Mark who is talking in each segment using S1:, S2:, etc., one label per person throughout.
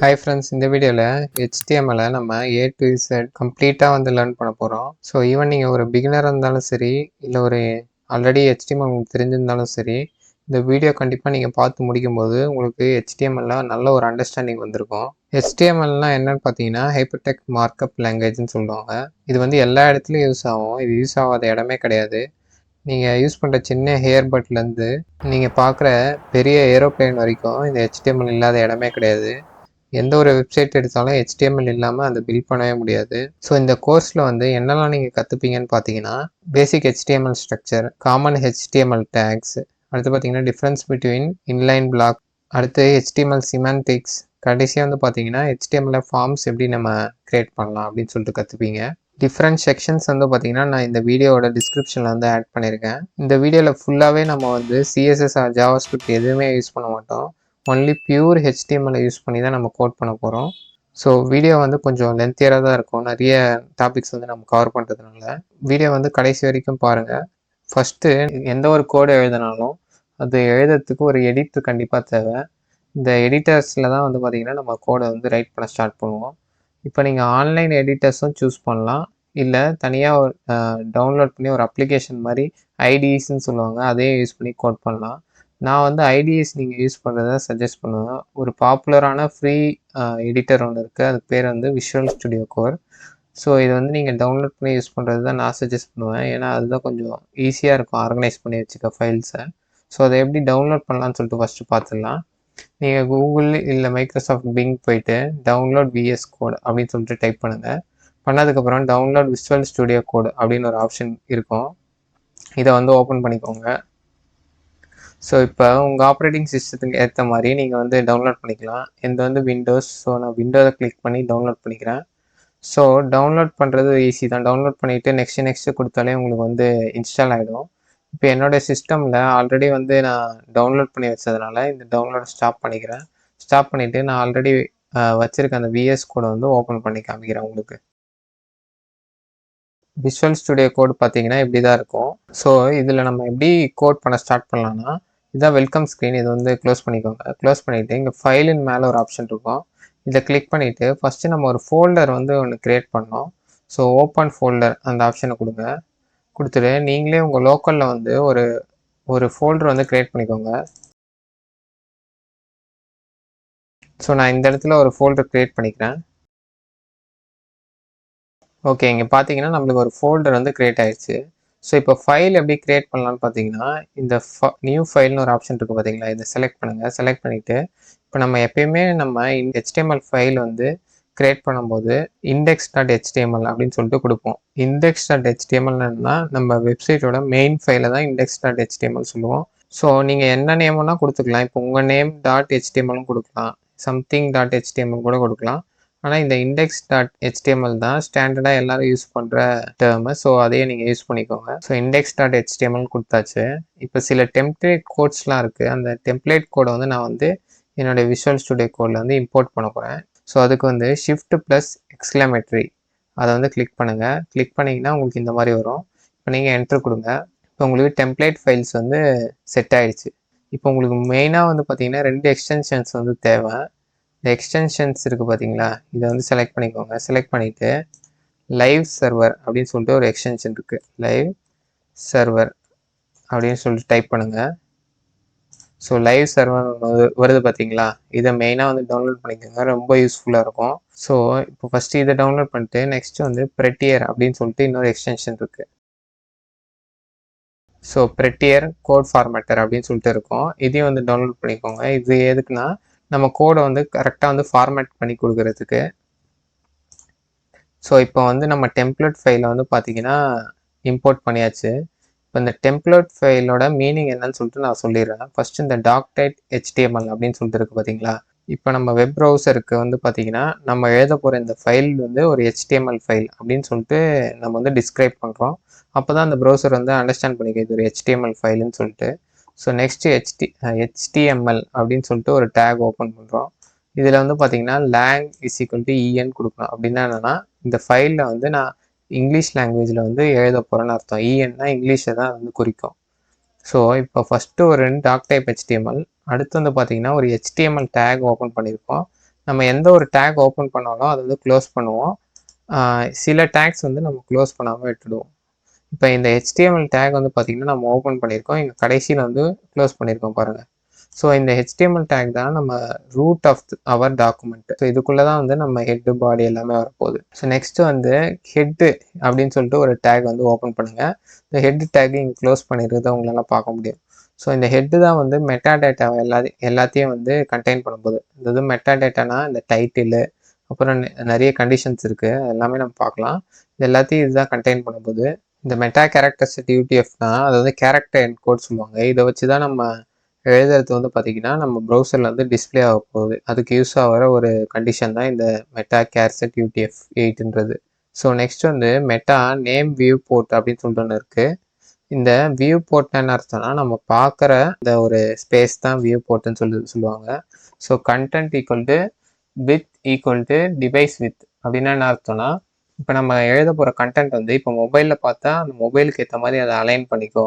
S1: Hi friends, இந்த வீடியோவில் HTML நம்ம A to Z கம்ப்ளீட்டாக லேர்ன் பண்ண போகிறோம். ஸோ ஈவன் நீங்கள் ஒரு பிகினராக இருந்தாலும் சரி, இல்லை ஒரு ஆல்ரெடி HTML உங்களுக்கு தெரிஞ்சிருந்தாலும் சரி, இந்த வீடியோ கண்டிப்பாக நீங்கள் பார்த்து முடிக்கும்போது உங்களுக்கு HTML நல்ல ஒரு அண்டர்ஸ்டாண்டிங் வந்திருக்கும். HTMLனால் என்னன்னு பார்த்தீங்கன்னா ஹைப்பர்டெக்ஸ்ட் மார்க்அப் லாங்குவேஜ்னு சொல்லுவாங்க. இது எல்லா இடத்துலையும் யூஸ் ஆகும். இது யூஸ் ஆகாத இடமே கிடையாது. நீங்கள் யூஸ் பண்ணுற சின்ன ஹேர் பட்லேருந்து நீங்கள் பார்க்குற பெரிய ஏரோப்ளேன் வரைக்கும் இந்த HTML இல்லாத இடமே கிடையாது. எந்த ஒரு வெப்சைட் எடுத்தாலும் HTML இல்லாமல் அதை பில்ட் பண்ணவே முடியாது. ஸோ இந்த கோர்ஸில் என்னெல்லாம் நீங்கள் கற்றுப்பீங்கன்னு பார்த்தீங்கன்னா, basic HTML structure, common HTML tags, அடுத்து பார்த்தீங்கன்னா டிஃப்ரென்ஸ் பிட்வீன் இன்லைன் பிளாக், அடுத்து HTML சிமெண்டிக்ஸ், கடைசியாக பார்த்தீங்கன்னா HTML ஃபார்ம்ஸ் எப்படி நம்ம கிரியேட் பண்ணலாம் அப்படின்னு சொல்லிட்டு கற்றுப்பீங்க. டிஃப்ரெண்ட் செக்ஷன்ஸ் பார்த்தீங்கன்னா நான் இந்த வீடியோவோட டிஸ்கிரிப்ஷனில் ஆட் பண்ணியிருக்கேன். இந்த வீடியோவில் ஃபுல்லாகவே நம்ம CSS ஆர் JavaScript எதுவுமே யூஸ் பண்ண மாட்டோம். ஒன்லி பியூர் HTML யூஸ் பண்ணி தான் நம்ம கோட் பண்ண போகிறோம். ஸோ வீடியோ கொஞ்சம் லென்த்தியராக தான் இருக்கும். நிறைய டாபிக்ஸ் நம்ம கவர் பண்ணுறதுனால வீடியோ கடைசி வரைக்கும் பாருங்கள். ஃபஸ்ட்டு எந்த ஒரு கோடை எழுதினாலும் அது எழுதுறதுக்கு ஒரு எடிட்டர் கண்டிப்பாக தேவை. இந்த எடிட்டர்ஸில் தான் பார்த்திங்கன்னா நம்ம கோடை ரைட் பண்ண ஸ்டார்ட் பண்ணுவோம். இப்போ நீங்கள் ஆன்லைன் எடிட்டர்ஸும் சூஸ் பண்ணலாம், இல்லை தனியாக ஒரு டவுன்லோட் பண்ணி ஒரு அப்ளிகேஷன் மாதிரி ஐடிஸ்ன்னு சொல்லுவாங்க, அதையும் யூஸ் பண்ணி கோட் பண்ணலாம். நான் ஐடிஎஸ் நீங்கள் யூஸ் பண்ணுறத சஜஸ்ட் பண்ணுவேன். ஒரு பாப்புலரான ஃப்ரீ எடிட்டர் ஒன்று இருக்குது, அது பேர் விஷுவல் ஸ்டுடியோ கோர். ஸோ இது நீங்கள் டவுன்லோட் பண்ணி யூஸ் பண்ணுறது தான் நான் சஜஸ்ட் பண்ணுவேன். ஏன்னா அதுதான் கொஞ்சம் ஈஸியாக இருக்கும் ஆர்கனைஸ் பண்ணி வச்சுக்க ஃபைல்ஸை. ஸோ அதை எப்படி டவுன்லோட் பண்ணலான்னு சொல்லிட்டு ஃபஸ்ட்டு பார்த்துடலாம். நீங்கள் கூகுள் இல்லை மைக்ரோசாஃப்ட் பிங் போயிட்டு டவுன்லோட் VS கோட் அப்படின்னு சொல்லிட்டு டைப் பண்ணுங்கள். பண்ணதுக்கப்புறம் டவுன்லோட் விஷுவல் ஸ்டுடியோ கோட் அப்படின்னு ஒரு ஆப்ஷன் இருக்கும். இதை ஓப்பன் பண்ணிக்கோங்க. ஸோ இப்போ உங்கள் ஆப்ரேட்டிங் சிஸ்டத்துக்கு ஏற்ற மாதிரி நீங்கள் டவுன்லோட் பண்ணிக்கலாம். இது விண்டோஸ். ஸோ நான் விண்டோவை கிளிக் பண்ணி டவுன்லோட் பண்ணிக்கிறேன். ஸோ டவுன்லோட் பண்ணுறது ஈஸி தான். டவுன்லோட் பண்ணிவிட்டு நெக்ஸ்ட்டு கொடுத்தாலே உங்களுக்கு இன்ஸ்டால் ஆகிடும். இப்போ என்னோடய சிஸ்டமில் ஆல்ரெடி நான் டவுன்லோட் பண்ணி வச்சதுனால இந்த டவுன்லோட் ஸ்டாப் பண்ணிக்கிறேன். ஸ்டாப் பண்ணிவிட்டு நான் ஆல்ரெடி வச்சுருக்க அந்த VS கோடை ஓப்பன் பண்ணி காமிக்கிறேன் உங்களுக்கு. விஷுவல் ஸ்டுடியோ கோட் பார்த்தீங்கன்னா இப்படி தான் இருக்கும். ஸோ இதில் நம்ம எப்படி கோட் பண்ண ஸ்டார்ட் பண்ணலான்னா, இதான் வெல்கம் ஸ்க்ரீன். இது க்ளோஸ் பண்ணிக்கோங்க. க்ளோஸ் பண்ணிவிட்டு இங்கே ஃபைலின் மேலே ஒரு ஆப்ஷன் இருக்கும், இதை கிளிக் பண்ணிவிட்டு ஃபஸ்ட்டு நம்ம ஒரு ஃபோல்டர் ஒன்று க்ரியேட் பண்ணோம். ஸோ ஓப்பன் ஃபோல்டர் அந்த ஆப்ஷனை கொடுங்க. கொடுத்துட்டு நீங்களே உங்கள் லோக்கலில் ஒரு ஃபோல்டர் க்ரியேட் பண்ணிக்கோங்க. ஸோ நான் இந்த இடத்துல ஒரு ஃபோல்டர் க்ரியேட் பண்ணிக்கிறேன். ஓகே, இங்கே பார்த்தீங்கன்னா நம்மளுக்கு ஒரு ஃபோல்டர் க்ரியேட் ஆயிடுச்சு. ஸோ இப்போ ஃபைல் எப்படி க்ரியேட் பண்ணலான்னு பார்த்தீங்கன்னா, இந்த நியூ ஃபைல்னு ஒரு ஆப்ஷன் இருக்குது பார்த்தீங்களா, இதை செலக்ட் பண்ணுங்கள். செலக்ட் பண்ணிவிட்டு இப்போ நம்ம எப்பயுமே நம்ம HTML ஃபைல் க்ரியேட் பண்ணும்போது index.html அப்படின்னு சொல்லிட்டு கொடுப்போம். index.htmlனா நம்ம வெப்சைட்டோட மெயின் ஃபைலை தான் index.html சொல்லுவோம். ஸோ நீங்கள் என்ன நேம்னா கொடுத்துக்கலாம். இப்போ உங்கள் நேம் .html கொடுக்கலாம், something.html கூட கொடுக்கலாம். ஆனால் இந்த index.html தான் ஸ்டாண்டர்டாக எல்லோரும் யூஸ் பண்ணுற டேர்மு. ஸோ அதையே நீங்கள் யூஸ் பண்ணிக்கோங்க. ஸோ index.html கொடுத்தாச்சு. இப்போ சில டெம்ப்ளேட் கோட்ஸ்லாம் இருக்குது. அந்த டெம்ப்ளேட் கோடை நான் என்னுடைய விஷுவல் ஸ்டுடியோ கோடில் இம்போர்ட் பண்ண போகிறேன். ஸோ அதுக்கு ஷிஃப்ட் ப்ளஸ் எக்ஸ்க்ளமேட்ரி அதை கிளிக் பண்ணுங்கள். கிளிக் பண்ணிங்கன்னா உங்களுக்கு இந்த மாதிரி வரும். இப்போ நீங்கள் என்ட்ரு கொடுங்க. இப்போ உங்களுக்கு டெம்ப்ளேட் ஃபைல்ஸ் செட் ஆகிடுச்சு. இப்போ உங்களுக்கு மெயினாக பார்த்தீங்கன்னா 2 எக்ஸ்டென்ஷன்ஸ் தேவை. இந்த எக்ஸ்டென்ஷன்ஸ் இருக்குது பார்த்தீங்களா, இதை செலக்ட் பண்ணிக்கோங்க. செலக்ட் பண்ணிவிட்டு லைவ் சர்வர் அப்படின்னு சொல்லிட்டு ஒரு எக்ஸ்டென்ஷன் இருக்குது. லைவ் சர்வர் அப்படின்னு சொல்லிட்டு டைப் பண்ணுங்கள். ஸோ லைவ் சர்வர் வருது பார்த்தீங்களா, இதை மெயினாக டவுன்லோட் பண்ணிக்கோங்க. ரொம்ப யூஸ்ஃபுல்லாக இருக்கும். ஸோ இப்போ ஃபஸ்ட்டு இதை டவுன்லோட் பண்ணிட்டு நெக்ஸ்ட்டு ப்ரெட்டியர் அப்படின்னு சொல்லிட்டு இன்னொரு எக்ஸ்டென்ஷன் இருக்குது. ஸோ ப்ரெட்டியர் கோட் ஃபார்மேட்டர் அப்படின்னு சொல்லிட்டு இருக்கும். இதையும் டவுன்லோட் பண்ணிக்கோங்க. இது எதுக்குன்னா நம்ம கோடை கரெக்டாக ஃபார்மேட் பண்ணி கொடுக்கறதுக்கு. ஸோ இப்போ நம்ம டெம்ப்ளேட் ஃபைலை பார்த்தீங்கன்னா இம்போர்ட் பண்ணியாச்சு. இப்போ இந்த டெம்ப்ளேட் ஃபைலோட மீனிங் என்னன்னு சொல்லிட்டு நான் சொல்லிடுறேன். ஃபஸ்ட்டு இந்த .html அப்படின்னு சொல்லிட்டு இருக்குது பார்த்தீங்களா. இப்போ நம்ம வெப் ப்ரௌசருக்கு பார்த்தீங்கன்னா நம்ம எழுத போகிற இந்த ஃபைல் ஒரு HTML ஃபைல் அப்படின்னு சொல்லிட்டு நம்ம டிஸ்கிரைப் பண்ணுறோம். அப்போ தான் அந்த ப்ரௌசர் அண்டர்ஸ்டாண்ட் பண்ணிக்கிறது ஒரு HTML ஃபைலுன்னு சொல்லிட்டு. ஸோ நெக்ஸ்ட்டு HTML அப்படின்னு சொல்லிட்டு ஒரு டேக் ஓப்பன் பண்ணுறோம். இதில் பார்த்தீங்கன்னா lang = en கொடுக்கணும். அப்படின்னா என்னென்னா இந்த ஃபைலில் நான் இங்கிலீஷ் லாங்குவேஜில் எழுத போகிறேன்னு அர்த்தம். enனா இங்கிலீஷை தான் குறிக்கும். ஸோ இப்போ ஃபஸ்ட்டு ஒரு 2 டாக் டைப் HTML, அடுத்து பார்த்தீங்கன்னா ஒரு HTML டேக் ஓப்பன் பண்ணியிருக்கோம். நம்ம எந்த ஒரு டேக் ஓப்பன் பண்ணாலும் அதை வந்து க்ளோஸ் பண்ணுவோம். சில டேக்ஸ் வந்து நம்ம க்ளோஸ் பண்ணாமல் விட்டுடுவோம். இப்போ இந்த HTML டேக் வந்து பார்த்திங்கன்னா நம்ம ஓப்பன் பண்ணியிருக்கோம், இங்கே கடைசியில் வந்து க்ளோஸ் பண்ணியிருக்கோம் பாருங்கள். ஸோ இந்த HTML டேக் தான் நம்ம root of our document. So இதுக்குள்ளே தான் வந்து நம்ம ஹெட்டு பாடி எல்லாமே வரப்போகுது. ஸோ நெக்ஸ்ட்டு வந்து ஹெட்டு அப்படின்னு சொல்லிட்டு ஒரு டேக் வந்து ஓப்பன் பண்ணுங்கள். இந்த ஹெட் டேக் இங்கே க்ளோஸ் பண்ணியிருக்கிறத உங்களால் பார்க்க முடியும். ஸோ இந்த ஹெட்டு தான் வந்து மெட்டா டேட்டாவை எல்லாத்தையும் வந்து கண்டெயின் பண்ண போகுது. இது மெட்டா டேட்டானா இந்த டைட்டிலு, அப்புறம் நிறைய கண்டிஷன்ஸ் இருக்குது, எல்லாமே நம்ம பார்க்கலாம். இது எல்லாத்தையும் இதுதான் கண்டெயின் பண்ண போகுது. இந்த மெட்டா கேரக்டர்ஸ் UTF-னா அது வந்து கேரக்டர் என்கோட் சொல்லுவாங்க. இதை வச்சு தான் நம்ம எழுதுறது வந்து பார்த்திங்கன்னா நம்ம ப்ரௌசரில் வந்து டிஸ்பிளே ஆக போகுது. அதுக்கு யூஸ் ஆகிற ஒரு கண்டிஷன் தான் இந்த மெட்டா கேர்செட் UTF-8ன்றது. ஸோ நெக்ஸ்ட் வந்து மெட்டா நேம் வியூ போர்ட் அப்படின்னு சொல்லிட்டு ஒன்று இருக்குது. இந்த வியூ போர்ட்னு அர்த்தம்னா நம்ம பார்க்குற இந்த ஒரு ஸ்பேஸ் தான் வியூ போர்ட்டுன்னு சொல்லுவாங்க. So content equal to with equal to device with அப்படின்னா என்ன அர்த்தம்னா, இப்போ நம்ம எழுத போகிற கண்டென்ட் வந்து இப்போ மொபைலில் பார்த்தா அந்த மொபைலுக்கு ஏற்ற மாதிரி அதை அலைன் பண்ணிக்கோ.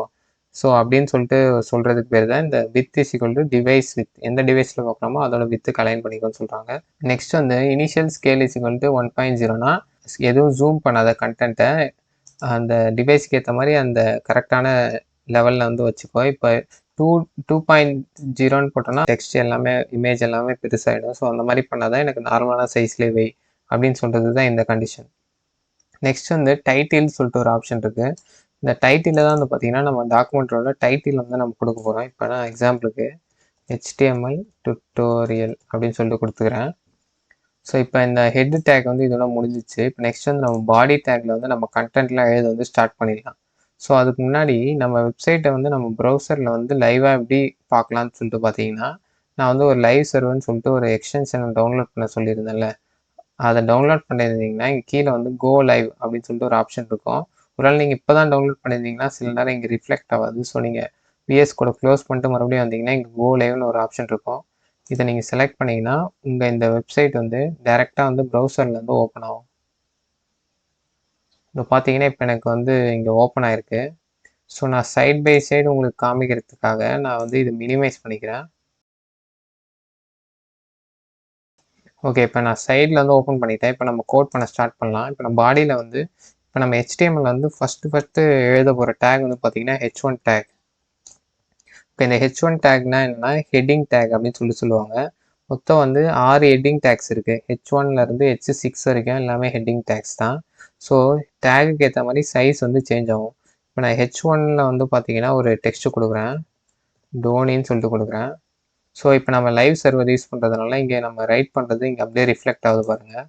S1: ஸோ அப்படின்னு சொல்லிட்டு சொல்கிறதுக்கு பேர் தான் இந்த with is equal to device with. எந்த டிவைஸில் பார்க்குறோமோ அதோட வித்துக்கு அலைன் பண்ணிக்கோன்னு சொல்கிறாங்க. நெக்ஸ்ட் வந்து initial scale is equal to 1.0னா எதுவும் ஜூம் பண்ணாத கண்டென்ட்டை அந்த டிவைஸ்க்கு ஏற்ற மாதிரி அந்த கரெக்டான லெவலில் வந்து வச்சுக்கோ. இப்போ 2.0ன்னு போட்டோன்னா டெக்ஸ்ட் எல்லாமே இமேஜ் எல்லாமே பெருசாகிடும். ஸோ அந்த மாதிரி பண்ணால் தான் எனக்கு நார்மலான சைஸ்லேயே வை அப்படின்னு சொல்கிறது தான் இந்த கண்டிஷன். நெக்ஸ்ட் வந்து டைட்டில் சொல்லிட்டு ஒரு ஆப்ஷன் இருக்குது. இந்த டைட்டிலில் தான் வந்து பார்த்திங்கன்னா நம்ம டாக்குமெண்ட்டோட டைட்டில் வந்து நம்ம கொடுக்க போகிறோம். இப்போ நான் எக்ஸாம்பிளுக்கு HTML tutorial அப்படின்னு சொல்லிட்டு கொடுத்துக்கிறேன். ஸோ இப்போ இந்த ஹெட் டேக் வந்து இதோட முடிஞ்சிச்சு. இப்போ நெக்ஸ்ட் வந்து நம்ம பாடி டேக்கில் வந்து நம்ம கண்டென்ட்லாம் எழுத வந்து ஸ்டார்ட் பண்ணிடலாம். ஸோ அதுக்கு முன்னாடி நம்ம வெப்சைட்டை வந்து நம்ம ப்ரௌசரில் வந்து லைவாக எப்படி பார்க்கலான்னு சொல்லிட்டு பார்த்தீங்கன்னா, நான் வந்து ஒரு லைவ் சர்வர்னு சொல்லிட்டு ஒரு எக்ஸ்டென்ஷனை டவுன்லோட் பண்ண சொல்லியிருந்தேன்ல, அதை டவுன்லோட் பண்ணியிருந்தீங்கன்னா இங்கே கீழே வந்து கோ லைவ் அப்படின்னு சொல்லிட்டு ஒரு ஆப்ஷன் இருக்கும். ஒருவேளை நீங்கள் இப்போ தான் டவுன்லோட் பண்ணியிருந்தீங்கன்னா சில நேரம் இங்கே ரிஃப்ளெக்ட் ஆகாது. ஸோ நீங்கள் VS கூட க்ளோஸ் பண்ணிட்டு மறுபடியும் வந்தீங்கன்னா இங்கே கோ லைவ்னு ஒரு ஆப்ஷன் இருக்கும். இதை நீங்கள் செலக்ட் பண்ணிங்கன்னா உங்கள் இந்த வெப்சைட் வந்து டைரெக்டாக வந்து ப்ரௌசர்லேருந்து ஓப்பன் ஆகும். இப்போ பார்த்தீங்கன்னா இப்போ எனக்கு வந்து இங்கே ஓப்பன் ஆகிருக்கு. ஸோ நான் சைட் பை சைடு உங்களுக்கு காமிக்கிறதுக்காக நான் வந்து இது மினிமைஸ் பண்ணிக்கிறேன். ஓகே, இப்போ நான் சைடில் வந்து ஓப்பன் பண்ணிட்டேன். இப்போ நம்ம கோட் பண்ண ஸ்டார்ட் பண்ணலாம். இப்போ நம்ம பாடியில் வந்து இப்போ நம்ம HTML வந்து ஃபஸ்ட்டு எழுத போகிற டேக் வந்து பார்த்தீங்கன்னா H1 டேக். இப்போ இந்த H1 டேக்னா என்னென்னா ஹெட்டிங் டேக் அப்படின்னு சொல்லுவாங்க. மொத்தம் வந்து 6 ஹெட்டிங் டேக்ஸ் இருக்குது. H1லேருந்து H6 வரைக்கும் எல்லாமே ஹெட்டிங் டேக்ஸ் தான். ஸோ டேகுக்கு ஏற்ற மாதிரி சைஸ் வந்து சேஞ்ச் ஆகும். இப்போ நான் H1ல் வந்து பார்த்தீங்கன்னா ஒரு டெக்ஸ்ட்டு கொடுக்குறேன், டோனின்னு சொல்லிட்டு கொடுக்குறேன். ஸோ இப்போ நம்ம லைவ் சர்வர் யூஸ் பண்ணுறதுனால இங்கே நம்ம ரைட் பண்ணுறது இங்கே அப்படியே ரிஃப்ளெக்ட் ஆகுது பாருங்கள்.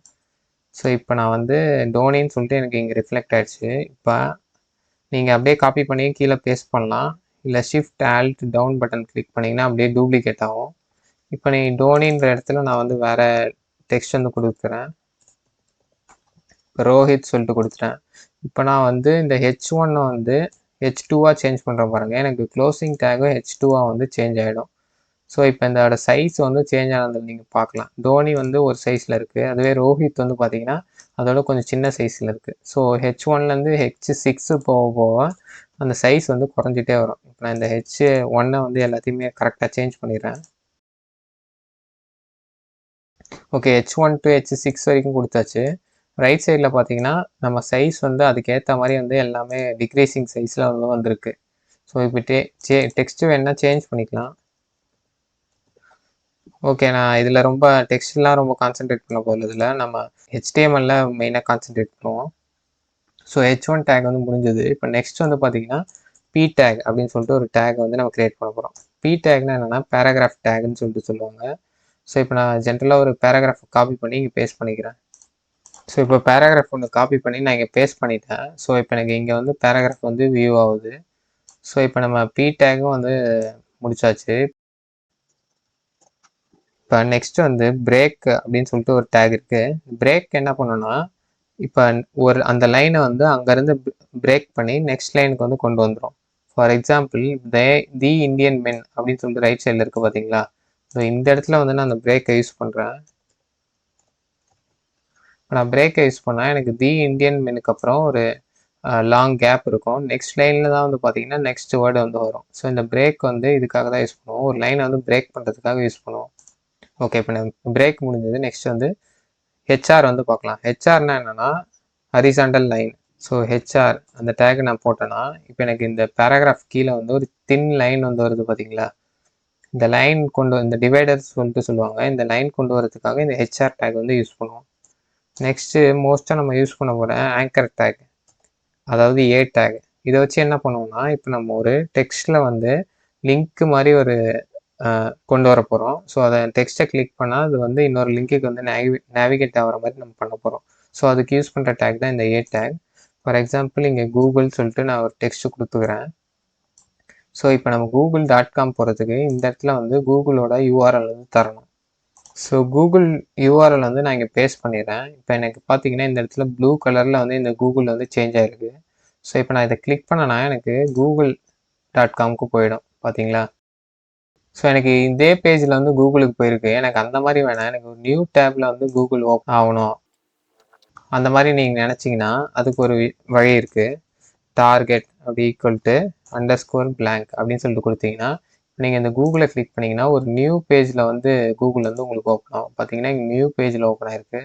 S1: ஸோ இப்போ நான் வந்து டோனின்னு சொல்லிட்டு எனக்கு இங்கே ரிஃப்ளெக்ட் ஆகிடுச்சு. இப்போ நீங்கள் அப்படியே காப்பி பண்ணி கீழே பேஸ்ட் பண்ணலாம். இல்லை Shift Alt down button click பண்ணிங்கன்னா அப்படியே டூப்ளிகேட் ஆகும். இப்போ நீ டோனின்ற இடத்துல நான் வந்து வேறு டெக்ஸ்ட் வந்து கொடுக்குறேன், ரோஹித் சொல்லிட்டு கொடுத்துட்டேன். இப்போ நான் வந்து இந்த H1 வந்து H2 சேஞ்ச் பண்ணுறேன் பாருங்கள். எனக்கு க்ளோசிங் டேகும் H2 வந்து சேஞ்ச் ஆகிடும். ஸோ இப்போ இதோட சைஸ் வந்து சேஞ்ச் ஆனது நீங்கள் பார்க்கலாம். டோனி வந்து ஒரு சைஸில் இருக்குது, அதுவே ரோஹித் வந்து பார்த்தீங்கன்னா அதோட கொஞ்சம் சின்ன சைஸில் இருக்குது. ஸோ H1லேருந்து H6 போக போக அந்த சைஸ் வந்து குறைஞ்சிட்டே வரும். இப்போ நான் இந்த H1 வந்து எல்லாத்தையுமே கரெக்டாக சேஞ்ச் பண்ணிடுறேன். ஓகே, H1 to H6 வரைக்கும் கொடுத்தாச்சு. ரைட் சைடில் பார்த்தீங்கன்னா நம்ம சைஸ் வந்து அதுக்கேற்ற மாதிரி வந்து எல்லாமே டிக்ரீசிங் சைஸில் வந்து வந்திருக்கு. ஸோ இப்போ டெக்ஸ்ட்டு வேணால் சேஞ்ச் பண்ணிக்கலாம். ஓகே, நான் இதில் ரொம்ப டெக்ஸ்ட்லாம் ரொம்ப கான்சென்ட்ரேட் பண்ண போகிறதில்ல, நம்ம HTML மெயினாக கான்சென்ட்ரேட் பண்ணுவோம். ஸோ H1 டேக் வந்து முடிஞ்சது. இப்போ நெக்ஸ்ட் வந்து பார்த்தீங்கன்னா P டேக் அப்படின்னு சொல்லிட்டு ஒரு டேக் வந்து நம்ம க்ரியேட் பண்ண போகிறோம். P டேக்னா என்னென்னா பேராகிராஃப் டேக்னு சொல்லிட்டு சொல்லுவாங்க. ஸோ இப்போ நான் ஜென்ரலாக ஒரு பேராகிராஃப் காப்பி பண்ணி இங்கே பேஸ்ட் பண்ணிக்கிறேன். ஸோ இப்போ பேராகிராஃப் ஒன்று காப்பி பண்ணி நான் இங்கே பேஸ்ட் பண்ணிட்டேன். ஸோ இப்போ எனக்கு இங்கே வந்து பேராகிராஃப் வந்து வியூ ஆகுது. ஸோ இப்போ நம்ம P டேக்கும் வந்து முடிச்சாச்சு. இப்போ நெக்ஸ்ட் வந்து பிரேக் அப்படின்னு சொல்லிட்டு ஒரு டேக் இருக்குது. பிரேக் என்ன பண்ணணும்னா இப்போ ஒரு அந்த லைனை வந்து அங்கேருந்து பிரேக் பண்ணி நெக்ஸ்ட் லைனுக்கு வந்து கொண்டு வந்துடும். ஃபார் எக்ஸாம்பிள் தி இந்தியன் மென் அப்படின்னு சொல்லிட்டு ரைட் சைடில் இருக்குது பார்த்தீங்களா. ஸோ இந்த இடத்துல வந்து நான் அந்த பிரேக்கை யூஸ் பண்ணுறேன். இப்போ நான் பிரேக்கை யூஸ் பண்ணால் எனக்கு தி இந்தியன் மெனுக்கு அப்புறம் ஒரு லாங் கேப் இருக்கும். நெக்ஸ்ட் லைனில் தான் வந்து பார்த்தீங்கன்னா நெக்ஸ்ட் வேர்டு வந்து வரும். ஸோ இந்த பிரேக் வந்து இதுக்காக தான் யூஸ் பண்ணுவோம். ஒரு லைனை வந்து பிரேக் பண்ணுறதுக்காக யூஸ் பண்ணுவோம். ஓகே, இப்போ பிரேக் முடிஞ்சது. நெக்ஸ்ட் வந்து ஹெச்ஆர் வந்து பார்க்கலாம். ஹெச்ஆர்னா என்னன்னா ஹரிசாண்டல் லைன். ஸோ ஹெச்ஆர் அந்த டேக் நான் போட்டேன்னா இப்போ எனக்கு இந்த பேராகிராஃப் கீழே வந்து ஒரு தின் லைன் வந்து வருது பார்த்தீங்களா? இந்த லைன் இந்த டிவைடர்ஸ் சொல்லுவாங்க. இந்த லைன் கொண்டு வரதுக்காக இந்த ஹெச்ஆர் டேக் வந்து யூஸ் பண்ணுவோம். நெக்ஸ்ட்டு மோஸ்ட்டாக நம்ம யூஸ் பண்ண போகிற ஆங்கர் டேக், அதாவது ஏ டேக். இதை வச்சு என்ன பண்ணுவோம்னா, இப்போ நம்ம ஒரு டெக்ஸ்ட்டில் வந்து லிங்க் மாதிரி ஒரு கொண்டு வர போகிறோம். ஸோ அதை டெக்ஸ்ட்டை கிளிக் பண்ணால் அது வந்து இன்னொரு லிங்க்குக்கு வந்து நேவிகேட் ஆகிற மாதிரி நம்ம பண்ண போகிறோம். ஸோ அதுக்கு யூஸ் பண்ணுற டேக் தான் இந்த ஏ டேக். ஃபார் எக்ஸாம்பிள் இங்கே கூகுள் சொல்லிட்டு நான் ஒரு டெக்ஸ்ட்டு கொடுத்துக்கிறேன். ஸோ இப்போ நம்ம google.com போகிறதுக்கு இந்த இடத்துல வந்து கூகுளோட யூஆர்எல் வந்து தரணும். ஸோ கூகுள் யூஆர்எல் வந்து நான் இங்கே பேஸ்ட் பண்ணிடுறேன். இப்போ எனக்கு பார்த்தீங்கன்னா இந்த இடத்துல ப்ளூ கலரில் வந்து இந்த கூகுள் வந்து சேஞ்ச் ஆகிருக்கு. ஸோ இப்போ நான் இதை கிளிக் பண்ணேன்னா எனக்கு google.comக்கு போயிடும் பார்த்தீங்களா? ஸோ எனக்கு இதே பேஜில் வந்து கூகுளுக்கு போயிருக்கு. எனக்கு அந்த மாதிரி வேணாம், எனக்கு ஒரு நியூ டேப்பில் வந்து கூகுள் ஓப்பன் ஆகணும். அந்த மாதிரி நீங்கள் நினச்சிங்கன்னா அதுக்கு ஒரு வழி இருக்குது. டார்கெட் அப்படி =blank அப்படின்னு சொல்லிட்டு கொடுத்தீங்கன்னா நீங்கள் இந்த கூகுளை கிளிக் பண்ணிங்கன்னா ஒரு நியூ பேஜில் வந்து கூகுள் வந்து உங்களுக்கு ஓப்பன் ஆகும். பார்த்தீங்கன்னா இங்கே நியூ பேஜில் ஓப்பன் ஆகிருக்கு.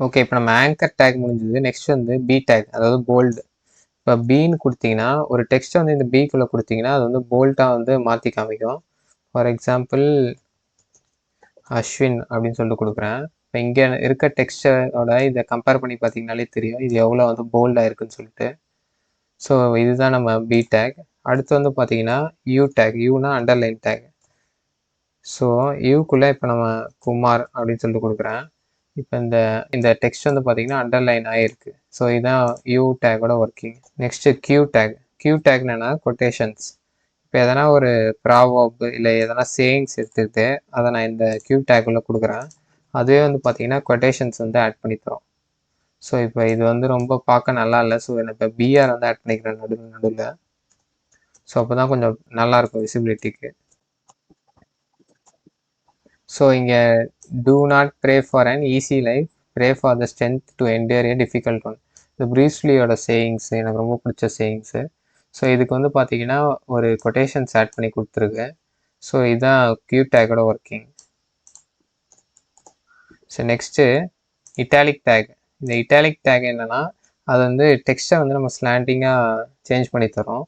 S1: ஓகே, இப்போ நம்ம ஆங்கர் டேக் முடிஞ்சது. நெக்ஸ்ட் வந்து பி டேக், அதாவது போல்டு. இப்போ பின்னு கொடுத்தீங்கன்னா ஒரு டெக்ஸ்ட்டை வந்து இந்த பிக்குள்ளே கொடுத்தீங்கன்னா அது வந்து போல்ட்டாக வந்து மாற்றி காமிக்கும். ஃபார் எக்ஸாம்பிள் அஸ்வின் அப்படின்னு சொல்லிட்டு கொடுக்குறேன். இப்போ இங்கே இருக்க டெக்ஸ்டோட இதை கம்பேர் பண்ணி பார்த்தீங்கன்னாலே தெரியும் இது எவ்வளோ வந்து போல்டாக இருக்குன்னு சொல்லிட்டு. ஸோ இதுதான் நம்ம பி டேக். அடுத்து வந்து பார்த்தீங்கன்னா யூ டேக். யூனா அண்டர்லைன் டேக். ஸோ யூக்குள்ளே இப்போ நம்ம குமார் அப்படின்னு சொல்லிட்டு கொடுக்குறேன். இப்போ இந்த டெக்ஸ்ட் வந்து பார்த்தீங்கன்னா அண்டர்லைன் ஆகிருக்கு. ஸோ இதுதான் யூ டேக்கோட working. Next Q tag. Q டேக்னா கொட்டேஷன்ஸ். இப்போ எதனா ஒரு ப்ராவர்ப் இல்லை எதனா சேயிங்ஸ் எடுத்துக்கிட்டு அதை நான் இந்த கியூ டேக்குள்ளே கொடுக்குறேன். அதுவே வந்து பார்த்தீங்கன்னா கொட்டேஷன்ஸ் வந்து ஆட் பண்ணி தரோம். ஸோ இப்போ இது வந்து ரொம்ப பார்க்க நல்லா இல்லை. ஸோ நான் இப்போ பிஆர் வந்து ஆட் பண்ணிக்கிறேன் நடுவில். ஸோ அப்போ தான் கொஞ்சம் நல்லாயிருக்கும் விசிபிலிட்டிக்கு. ஸோ இங்கே do not pray for an easy life, pray for the strength to endure a difficult one. இந்த ப்ரூஸ்லியோட சேயிங்ஸ் எனக்கு ரொம்ப பிடிச்ச சேயிங்ஸு. ஸோ இதுக்கு வந்து பார்த்தீங்கன்னா ஒரு கொட்டேஷன்ஸ் ஆட் பண்ணி கொடுத்துருக்கு. ஸோ இதுதான் கியூ டேக்கோட working. So next italic tag. இந்த இட்டாலிக் டேக் என்னென்னா அது வந்து டெக்ஸ்ட்டை வந்து நம்ம ஸ்லாண்டிங்காக சேஞ்ச் பண்ணி தரோம்.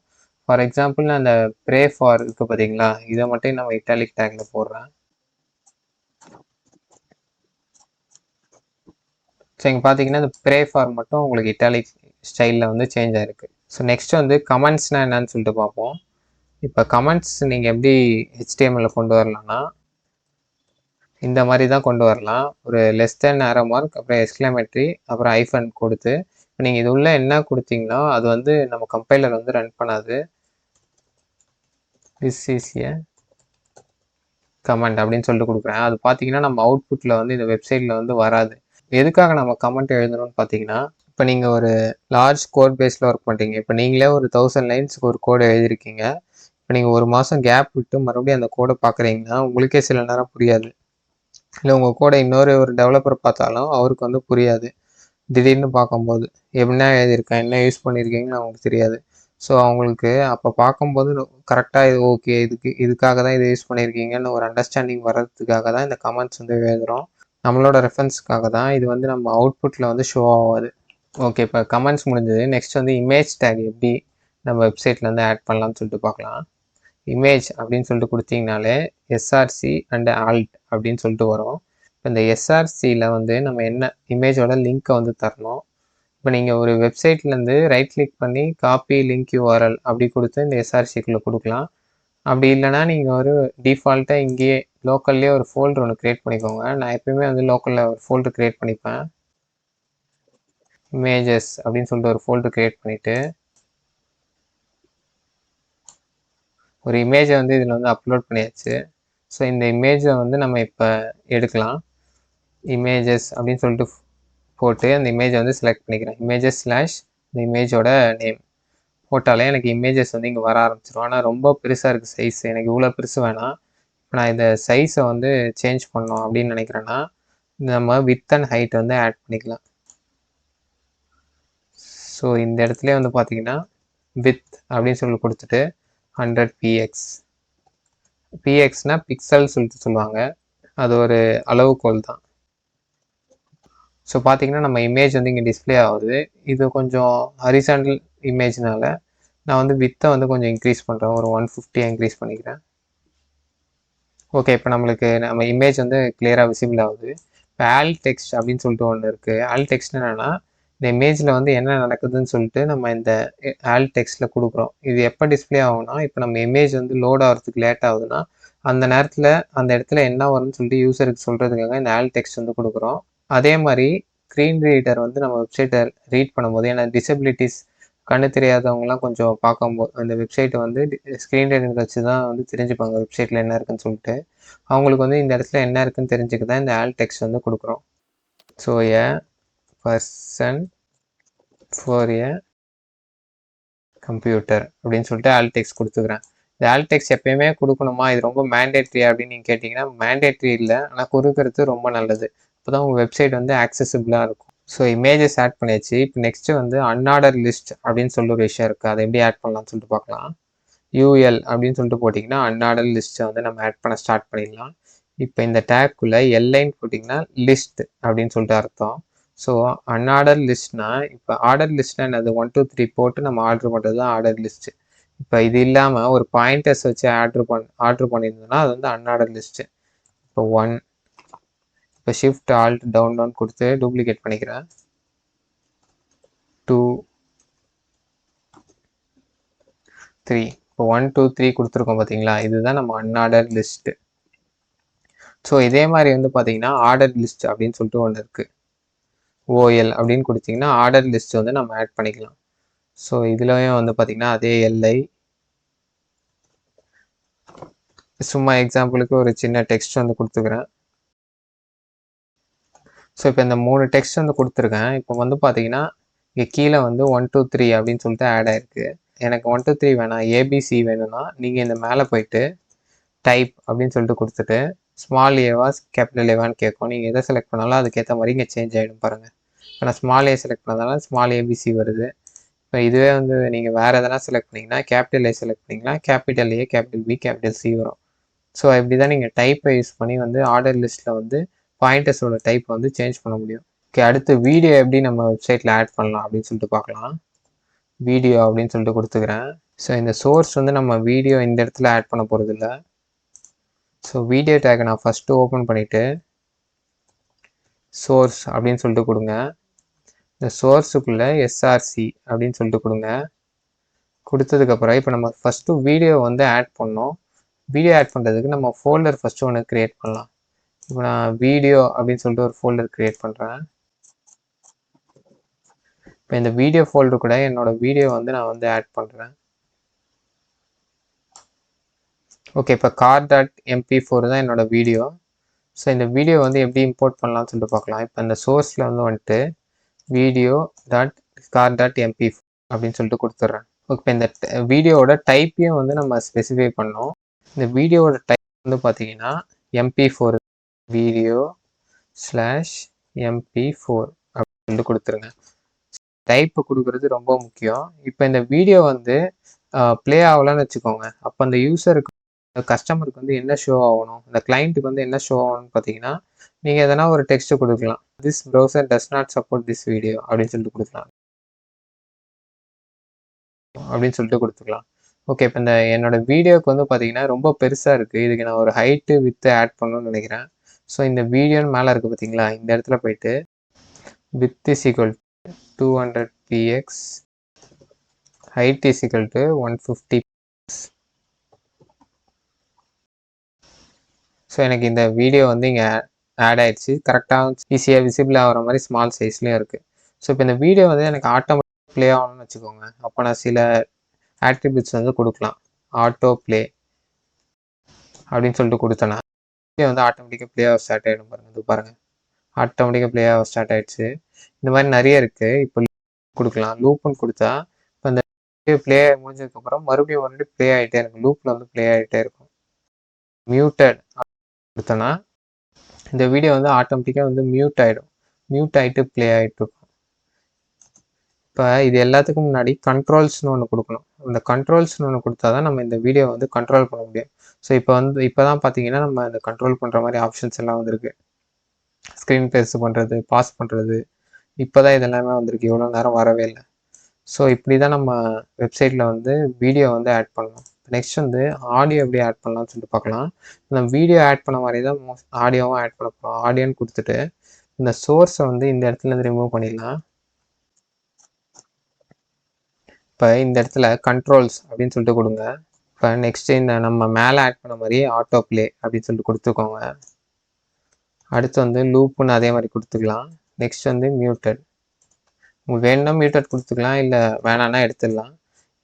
S1: ஃபார் எக்ஸாம்பிள் நான் அந்த ப்ரே ஃபார் இருக்குது பார்த்தீங்களா, இதை மட்டும் நம்ம இட்டாலிக் டேக்கில் போடுறேன். ஸோ இங்கே பார்த்தீங்கன்னா இந்த ப்ரே ஃபார் மட்டும் உங்களுக்கு இட்டாலிக் ஸ்டைலில் வந்து சேஞ்ச் ஆகிருக்கு. ஸோ நெக்ஸ்ட் வந்து கமெண்ட்ஸ்னால் என்னன்னு சொல்லிட்டு பார்ப்போம். இப்போ கமெண்ட்ஸ் நீங்கள் எப்படி HTML கொண்டு வரலாம்னா இந்த மாதிரி தான் கொண்டு வரலாம். ஒரு லெஸ் தென் ஆரோ மார்க், அப்புறம் எக்ஸ்க்ளமேட்டரி, அப்புறம் ஐஃபன் கொடுத்து இப்போ நீங்கள் இது உள்ள என்ன கொடுத்தீங்கன்னா அது வந்து நம்ம கம்பைலர் வந்து ரன் பண்ணாது. திஸ் இஸ் ஏ கமெண்ட் அப்படின்னு சொல்லிட்டு கொடுக்குறேன். அது பார்த்தீங்கன்னா நம்ம அவுட்புட்டில் வந்து இந்த வெப்சைட்டில் வந்து வராது. எதுக்காக நம்ம கமெண்ட் எழுதணும்னு பார்த்தீங்கன்னா இப்போ நீங்கள் ஒரு லார்ஜ் கோட் பேஸில் ஒர்க் பண்ணுறீங்க. இப்போ நீங்களே ஒரு 1000 லைன்ஸ்க்கு ஒரு கோடை எழுதிருக்கீங்க. இப்போ நீங்கள் ஒரு மாதம் கேப் விட்டு மறுபடியும் அந்த கோடை பார்க்குறீங்கன்னா உங்களுக்கே சில நேரம் புரியாது. இல்லை உங்கள் கோடை இன்னொரு டெவலப்பர் பார்த்தாலும் அவருக்கு வந்து புரியாது. திடீர்னு பார்க்கும்போது என்ன எழுதியிருக்கேன், என்ன யூஸ் பண்ணியிருக்கீங்கன்னு அவங்களுக்கு தெரியாது. ஸோ அவங்களுக்கு அப்போ பார்க்கும்போது கரெக்டாக இது ஓகே, இதுக்காக தான் இதை யூஸ் பண்ணியிருக்கீங்கன்னு ஒரு அண்டர்ஸ்டாண்டிங் வர்றதுக்காக தான் இந்த கமெண்ட்ஸ் வந்து எழுதுகிறோம். நம்மளோட ரெஃபரன்ஸ்க்காக தான். இது வந்து நம்ம அவுட்புட்டில் வந்து ஷோ ஆகாது. ஓகே, இப்போ கமெண்ட்ஸ் முடிஞ்சது. நெக்ஸ்ட் வந்து இமேஜ் டேக் எப்படி நம்ம வெப்சைட்டில் வந்து ஆட் பண்ணலாம்னு சொல்லிட்டு பார்க்கலாம். இமேஜ் அப்படின்னு சொல்லிட்டு கொடுத்தீங்கனாலே எஸ்ஆர்சி அண்ட் ஆல்ட் அப்படின்னு சொல்லிட்டு வரும். இப்போ இந்த எஸ்ஆர்சியில் வந்து நம்ம என்ன இமேஜோட லிங்க்கை வந்து தரணும். இப்போ நீங்கள் ஒரு வெப்சைட்லேருந்து ரைட் கிளிக் பண்ணி காப்பி லிங்க் யூஆர்எல் அப்படி கொடுத்து இந்த எஸ்ஆர்சிக்குள்ளே கொடுக்கலாம். அப்படி இல்லைனா நீங்கள் ஒரு டிஃபால்ட்டாக இங்கேயே லோக்கல்லே ஒரு ஃபோல்டர் ஒன்று க்ரியேட் பண்ணிக்கோங்க. நான் எப்பயுமே வந்து லோக்கலில் ஒரு ஃபோல்டர் க்ரியேட் பண்ணிப்பேன். இமேஜஸ் அப்படின்னு சொல்லிட்டு ஒரு ஃபோல்டர் க்ரியேட் பண்ணிவிட்டு ஒரு இமேஜை வந்து இதில் வந்து அப்லோட் பண்ணியாச்சு. ஸோ இந்த இமேஜை வந்து நம்ம இப்போ எடுக்கலாம். இமேஜஸ் அப்படின்னு சொல்லிட்டு போட்டு அந்த இமேஜை வந்து செலக்ட் பண்ணிக்கிறேன். இமேஜஸ் / இந்த இமேஜோட நேம் போட்டாலே எனக்கு இமேஜஸ் வந்து இங்கே வர ஆரம்பிச்சிடும். ஆனால் ரொம்ப பெருசாக இருக்குது சைஸ், எனக்கு இவ்வளோ பெருசு வேணாம். இப்போ நான் இந்த சைஸை வந்து சேஞ்ச் பண்ணோம் அப்படின்னு நினைக்கிறேன்னா நம்ம வித் அண்ட் ஹைட் வந்து ஆட் பண்ணிக்கலாம். ஸோ இந்த இடத்துல வந்து பார்த்தீங்கன்னா வித் அப்படின்னு சொல்லி கொடுத்துட்டு 100 px பிஎக்ஸ்னா பிக்சல் சொல்லுவாங்க. அது ஒரு அளவுகோல் தான். ஸோ பார்த்தீங்கன்னா நம்ம இமேஜ் வந்து இங்கே டிஸ்பிளே ஆகுது. இது கொஞ்சம் ஹரிசாண்டல் இமேஜ்னால நான் வந்து வித்தை வந்து கொஞ்சம் இன்க்ரீஸ் பண்ணுறேன். ஒரு 150 இன்க்ரீஸ் பண்ணிக்கிறேன். ஓகே, இப்போ நம்மளுக்கு நம்ம இமேஜ் வந்து கிளியராக விசிபிள் ஆகுது. இப்போ ஆல் டெக்ஸ்ட் அப்படின்னு சொல்லிட்டு ஒன்று இருக்குது. ஆல் டெக்ஸ்ட் என்னென்னா இந்த இமேஜில் வந்து என்ன நடக்குதுன்னு சொல்லிட்டு நம்ம இந்த ஆல் டெக்ஸ்ட்டில் கொடுக்குறோம். இது எப்போ டிஸ்பிளே ஆகும்னா, இப்போ நம்ம இமேஜ் வந்து லோட் ஆகிறதுக்கு லேட் ஆகுதுன்னா அந்த நேரத்தில் அந்த இடத்துல என்ன வரும்னு சொல்லிட்டு யூசருக்கு சொல்கிறதுக்காக இந்த ஆல் டெக்ஸ்ட் வந்து கொடுக்குறோம். அதே மாதிரி ஸ்க்ரீன் ரீடர் வந்து நம்ம வெப்சைட்டை ரீட் பண்ணும்போது, ஏன்னா டிசபிலிட்டிஸ் கண்ணு தெரியாதவங்கலாம் கொஞ்சம் பார்க்கும்போது அந்த வெப்சைட்டை வந்து ஸ்க்ரீன் ரீடர் வச்சு தான் வந்து தெரிஞ்சுப்பாங்க வெப்சைட்டில் என்ன இருக்குன்னு சொல்லிட்டு. அவங்களுக்கு வந்து இந்த இடத்துல என்ன இருக்குன்னு தெரிஞ்சுக்க தான் இந்த ஆல் டெக்ஸ்ட் வந்து கொடுக்குறோம். So A person for A computer அப்படின்னு சொல்லிட்டு ஆல் டெக்ஸ்ட் கொடுத்துக்கிறேன். இந்த ஆல் டெக்ஸ்ட் எப்பயுமே கொடுக்கணுமா, இது ரொம்ப மேண்டேட்ரி அப்படின்னு நீங்கள் கேட்டிங்கன்னா மேண்டேட்ரி இல்லை, ஆனால் கொடுக்கறது ரொம்ப நல்லது. அப்போ தான் உங்கள் வெப்சைட் வந்து ஆக்சசிபிளாக இருக்கும். ஸோ இமேஜஸ் ஆட் பண்ணியாச்சு. இப்போ நெக்ஸ்ட்டு வந்து அன்ஆர்டர் லிஸ்ட் அப்படின்னு சொல்லிட்டு ஒரு விஷயம் இருக்குது. அதை எப்படி ஆட் பண்ணலாம்னு சொல்லிட்டு பார்க்கலாம். யூஎல் அப்படின்னு சொல்லிட்டு போட்டிங்கன்னா அன்ஆர்டர் லிஸ்ட்டை வந்து நம்ம ஆட் பண்ண ஸ்டார்ட் பண்ணிடலாம். இப்போ இந்த டேக்குள்ளே எல்லைன்னு போட்டிங்கன்னா லிஸ்ட் அப்படின்னு சொல்லிட்டு அர்த்தம். ஸோ அன்ஆர்டர் லிஸ்ட்னா இப்போ ஆர்டர் லிஸ்ட்னா என்னது, 1 2 3 போட்டு நம்ம ஆர்டர் பண்ணுறது தான் ஆர்டர் லிஸ்ட்டு. இப்போ இது இல்லாமல் ஒரு பாயிண்டர்ஸ் வச்சு ஆர்டர் பண்ணியிருந்தோம்னா அது வந்து அன்ஆர்டர் லிஸ்ட்டு. இப்போ 1, இப்போ ஷிஃப்ட் ஆல்ட் டவுன் கொடுத்து டூப்ளிகேட் பண்ணிக்கிறேன். 2 3 இப்போ 1 2 3 கொடுத்துருக்கோம் பார்த்தீங்களா, இதுதான் நம்ம அன்ஆர்டர் லிஸ்ட்டு. ஸோ இதே மாதிரி வந்து பார்த்தீங்கன்னா ஆர்டர் லிஸ்ட் அப்படின்னு சொல்லிட்டு ஒன்று இருக்குது. ஓஎல் அப்படின்னு கொடுத்தீங்கன்னா ஆர்டர் லிஸ்ட் வந்து நம்ம ஆட் பண்ணிக்கலாம். ஸோ இதுலயும் வந்து பார்த்தீங்கன்னா அதே எல்ஐ, சும்மா எக்ஸாம்பிளுக்கு ஒரு சின்ன டெக்ஸ்ட் வந்து கொடுத்துக்கிறேன். ஸோ இப்போ இந்த 3 டெக்ஸ்ட் வந்து கொடுத்துருக்கேன். இப்போ வந்து பார்த்தீங்கன்னா இங்கே கீழே வந்து 1 2 3 அப்படின்னு சொல்லிட்டு ஆட் ஆயிருக்கு. எனக்கு 1 2 3 வேணாம், ஏபிசி வேணும்னா நீங்கள் இந்த மேலே போயிட்டு டைப் அப்படின்னு சொல்லிட்டு கொடுத்துட்டு ஸ்மால் ஏவா கேபிட்டல் ஏவான்னு கேட்கும். நீங்கள் எதை செலக்ட் பண்ணாலும் அதுக்கேற்ற மாதிரி இங்கே சேஞ்ச் ஆகிடும் பாருங்கள். இப்போ நான் ஸ்மால் ஏ செலக்ட் பண்ணதால ஸ்மால் ஏபிசி வருது. இப்போ இதுவே வந்து நீங்கள் வேறு எதனா செலக்ட் பண்ணிங்கன்னா கேபிட்டல் ஏ செலக்ட் பண்ணிங்கன்னா capital A, capital B, capital C வரும். ஸோ இப்படி தான் நீங்கள் டைப்பை யூஸ் பண்ணி வந்து ஆர்டர் லிஸ்ட்டில் வந்து பாயிண்டர்ஸோட டைப் வந்து சேஞ்ச் பண்ண முடியும். ஓகே, அடுத்து வீடியோ எப்படி நம்ம வெப்சைட்டில் ஆட் பண்ணலாம் அப்படின்னு சொல்லிட்டு பார்க்கலாம். வீடியோ அப்படின்னு சொல்லிட்டு கொடுத்துக்கிறேன். ஸோ இந்த சோர்ஸ் வந்து நம்ம வீடியோ இந்த இடத்துல ஆட் பண்ண போகிறது இல்லை. ஸோ வீடியோ டேக்கை நான் ஃபஸ்ட்டு ஓப்பன் பண்ணிவிட்டு சோர்ஸ் அப்படின்னு சொல்லிட்டு கொடுங்க. இந்த சோர்ஸுக்குள்ளே எஸ்ஆர்சி அப்படின்னு சொல்லிட்டு கொடுங்க. கொடுத்ததுக்கப்புறம் இப்போ நம்ம ஃபஸ்ட்டு வீடியோ வந்து ஆட் பண்ணோம். வீடியோ ஆட் பண்ணுறதுக்கு நம்ம ஃபோல்டர் ஃபஸ்ட்டு ஒன்று க்ரியேட் பண்ணலாம். இப்போ நான் வீடியோ அப்படின்னு சொல்லிட்டு ஒரு ஃபோல்டர் க்ரியேட் பண்ணுறேன். இப்போ இந்த வீடியோ ஃபோல்டர் கூட என்னோடய வீடியோ வந்து நான் வந்து ஆட் பண்ணுறேன். ஓகே, இப்போ car.mp4 தான் என்னோடய வீடியோ. ஸோ இந்த வீடியோ வந்து எப்படி இம்போர்ட் பண்ணலாம்னு சொல்லிட்டு பார்க்கலாம். இப்போ இந்த சோர்ஸில் வந்து வந்துட்டு video.car.mp4 அப்படின்னு சொல்லிட்டு கொடுத்துட்றேன். ஓகே, இந்த வீடியோவோட டைப்பையும் வந்து நம்ம ஸ்பெசிஃபை பண்ணோம். இந்த வீடியோவோட டைப் வந்து பார்த்தீங்கன்னா mp4 video/mp4 அப்படின்னு சொல்லிட்டு கொடுத்துருங்க. டைப்பு கொடுக்குறது ரொம்ப முக்கியம். இப்போ இந்த வீடியோ வந்து ப்ளே ஆகலான்னு வச்சுக்கோங்க. அப்போ அந்த யூசருக்கு கஸ்டமருக்கு வந்து என்ன ஷோ ஆகணும், இந்த கிளைண்ட்டுக்கு வந்து என்ன ஷோ ஆகணும்னு பார்த்தீங்கன்னா நீங்கள் எதனா ஒரு டெக்ஸ்ட்டு கொடுக்கலாம். This browser does not support this video அப்படின்னு சொல்லிட்டு கொடுக்கலாம் அப்படின்னு சொல்லிட்டு கொடுத்துக்கலாம். ஓகே, இப்போ இந்த என்னோட வீடியோக்கு வந்து பார்த்தீங்கன்னா ரொம்ப பெருசாக இருக்குது. இதுக்கு நான் ஒரு ஹைட்டு வித்து ஆட் பண்ணணும்னு நினைக்கிறேன். ஸோ இந்த வீடியோன்னு மேலே இருக்குது பார்த்தீங்களா, இந்த இடத்துல போயிட்டு width is equal to 200 px, height is equal to 150 px. So எனக்கு இந்த வீடியோ வந்து இங்கே ஆட் ஆயிடுச்சு. கரெக்டாக ஈஸியாக விசிபிள் ஆகிற மாதிரி ஸ்மால் சைஸ்லேயும் இருக்குது. ஸோ இப்போ இந்த வீடியோ வந்து எனக்கு ஆட்டோமேட்டிக் ப்ளே ஆகணும்னு வச்சுக்கோங்க. அப்போ நான் சில ஆட்ரிபியூட்ஸ் வந்து கொடுக்கலாம். ஆட்டோ ப்ளே அப்படின்னு சொல்லிட்டு கொடுத்தேன்னா வீடியோ வந்து ஆட்டோமேட்டிக்காக ப்ளே ஆக ஸ்டார்ட் ஆகிடும் பாருங்கள். இது பாருங்கள், ஆட்டோமேட்டிக்காக ப்ளே ஆக ஸ்டார்ட் ஆகிடுச்சு. இந்த மாதிரி நிறைய இருக்குது. இப்போ கொடுக்கலாம். லூப்புன்னு கொடுத்தா இப்போ இந்த வீடியோ ப்ளே முடிஞ்சதுக்கப்புறம் மறுபடியும் ப்ளே ஆகிட்டே இருக்கும். லூப்பில் வந்து ப்ளே ஆகிட்டே இருக்கும். மியூட்டட் கொடுத்தோன்னா இந்த வீடியோ வந்து ஆட்டோமேட்டிக்காக வந்து மியூட் ஆகிடும். மியூட் ஆகிட்டு ப்ளே ஆகிட்டு இருக்கும். இப்போ இது எல்லாத்துக்கும் முன்னாடி கண்ட்ரோல்ஸ்னு ஒன்று கொடுக்கணும். இந்த கண்ட்ரோல்ஸ்னு ஒன்று கொடுத்தா தான் நம்ம இந்த வீடியோ வந்து கண்ட்ரோல் பண்ண முடியும். ஸோ இப்போ தான் பார்த்தீங்கன்னா நம்ம இந்த கண்ட்ரோல் பண்ணுற மாதிரி ஆப்ஷன்ஸ் எல்லாம் வந்திருக்கு. ஸ்க்ரீன் பெருசு பண்ணுறது, பாஸ் பண்ணுறது, இப்போ தான் இதெல்லாமே வந்திருக்கு. இவ்வளோ நேரம் வரவே இல்லை. ஸோ இப்படி தான் நம்ம வெப்சைட்டில் வந்து வீடியோ வந்து ஆட் பண்ணலாம். நெக்ஸ்ட் வந்து ஆடியோ எப்படி ஆட் பண்ணலாம்னு சொல்லிட்டு பார்க்கலாம். நம்ம வீடியோ ஆட் பண்ண மாதிரி தான் ஆடியோவும் ஆட் பண்ண போகிறோம். ஆடியோன்னு கொடுத்துட்டு இந்த சோர்ஸை வந்து இந்த இடத்துலேருந்து ரிமூவ் பண்ணிடலாம். இப்போ இந்த இடத்துல கண்ட்ரோல்ஸ் அப்படின்னு சொல்லிட்டு கொடுங்க. இப்போ நெக்ஸ்ட்டு இந்த நம்ம மேலே ஆட் பண்ண மாதிரி ஆட்டோ ப்ளே அப்படின்னு சொல்லிட்டு கொடுத்துக்கோங்க. அடுத்து வந்து லூப்புன்னு அதே மாதிரி கொடுத்துக்கலாம். நெக்ஸ்ட் வந்து மியூட்டட். உங்களுக்கு வேணும்னா மியூட்டட் கொடுத்துக்கலாம், இல்லை வேணான்னா எடுத்துடலாம்.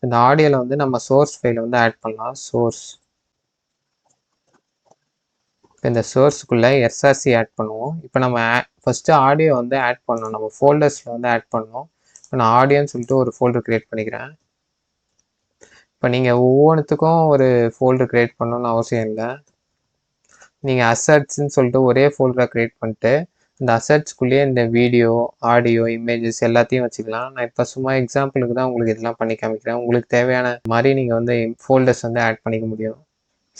S1: இந்த ஆடியோவில் வந்து நம்ம சோர்ஸ் ஃபைலை வந்து ஆட் பண்ணலாம். சோர்ஸ், இப்போ இந்த சோர்ஸுக்குள்ளே எஸ்ஆர்சி ஆட் பண்ணுவோம். இப்போ நம்ம ஃபஸ்ட்டு ஆடியோ வந்து ஆட் பண்ணணும். நம்ம ஃபோல்டர்ஸில் வந்து ஆட் பண்ணணும். இப்போ நான் ஆடியோன்னு சொல்லிட்டு ஒரு ஃபோல்டர் க்ரியேட் பண்ணிக்கிறேன். இப்போ நீங்கள் ஒவ்வொன்றுத்துக்கும் ஒரு ஃபோல்டர் க்ரியேட் பண்ணணும்னு அவசியம் இல்லை. நீங்கள் அசட்ஸ்ன்னு சொல்லிட்டு ஒரே ஃபோல்டரை க்ரியேட் பண்ணிட்டு இந்த அசட்ஸ்குள்ளேயே இந்த வீடியோ, ஆடியோ, இமேஜஸ் எல்லாத்தையும் வச்சுக்கலாம். நான் இப்போ சும்மா எக்ஸாம்பிளுக்கு தான் உங்களுக்கு இதெல்லாம் பண்ணி காமிக்கிறேன். உங்களுக்கு தேவையான மாதிரி நீங்கள் வந்து ஃபோல்டர்ஸ் வந்து ஆட் பண்ணிக்க முடியும்.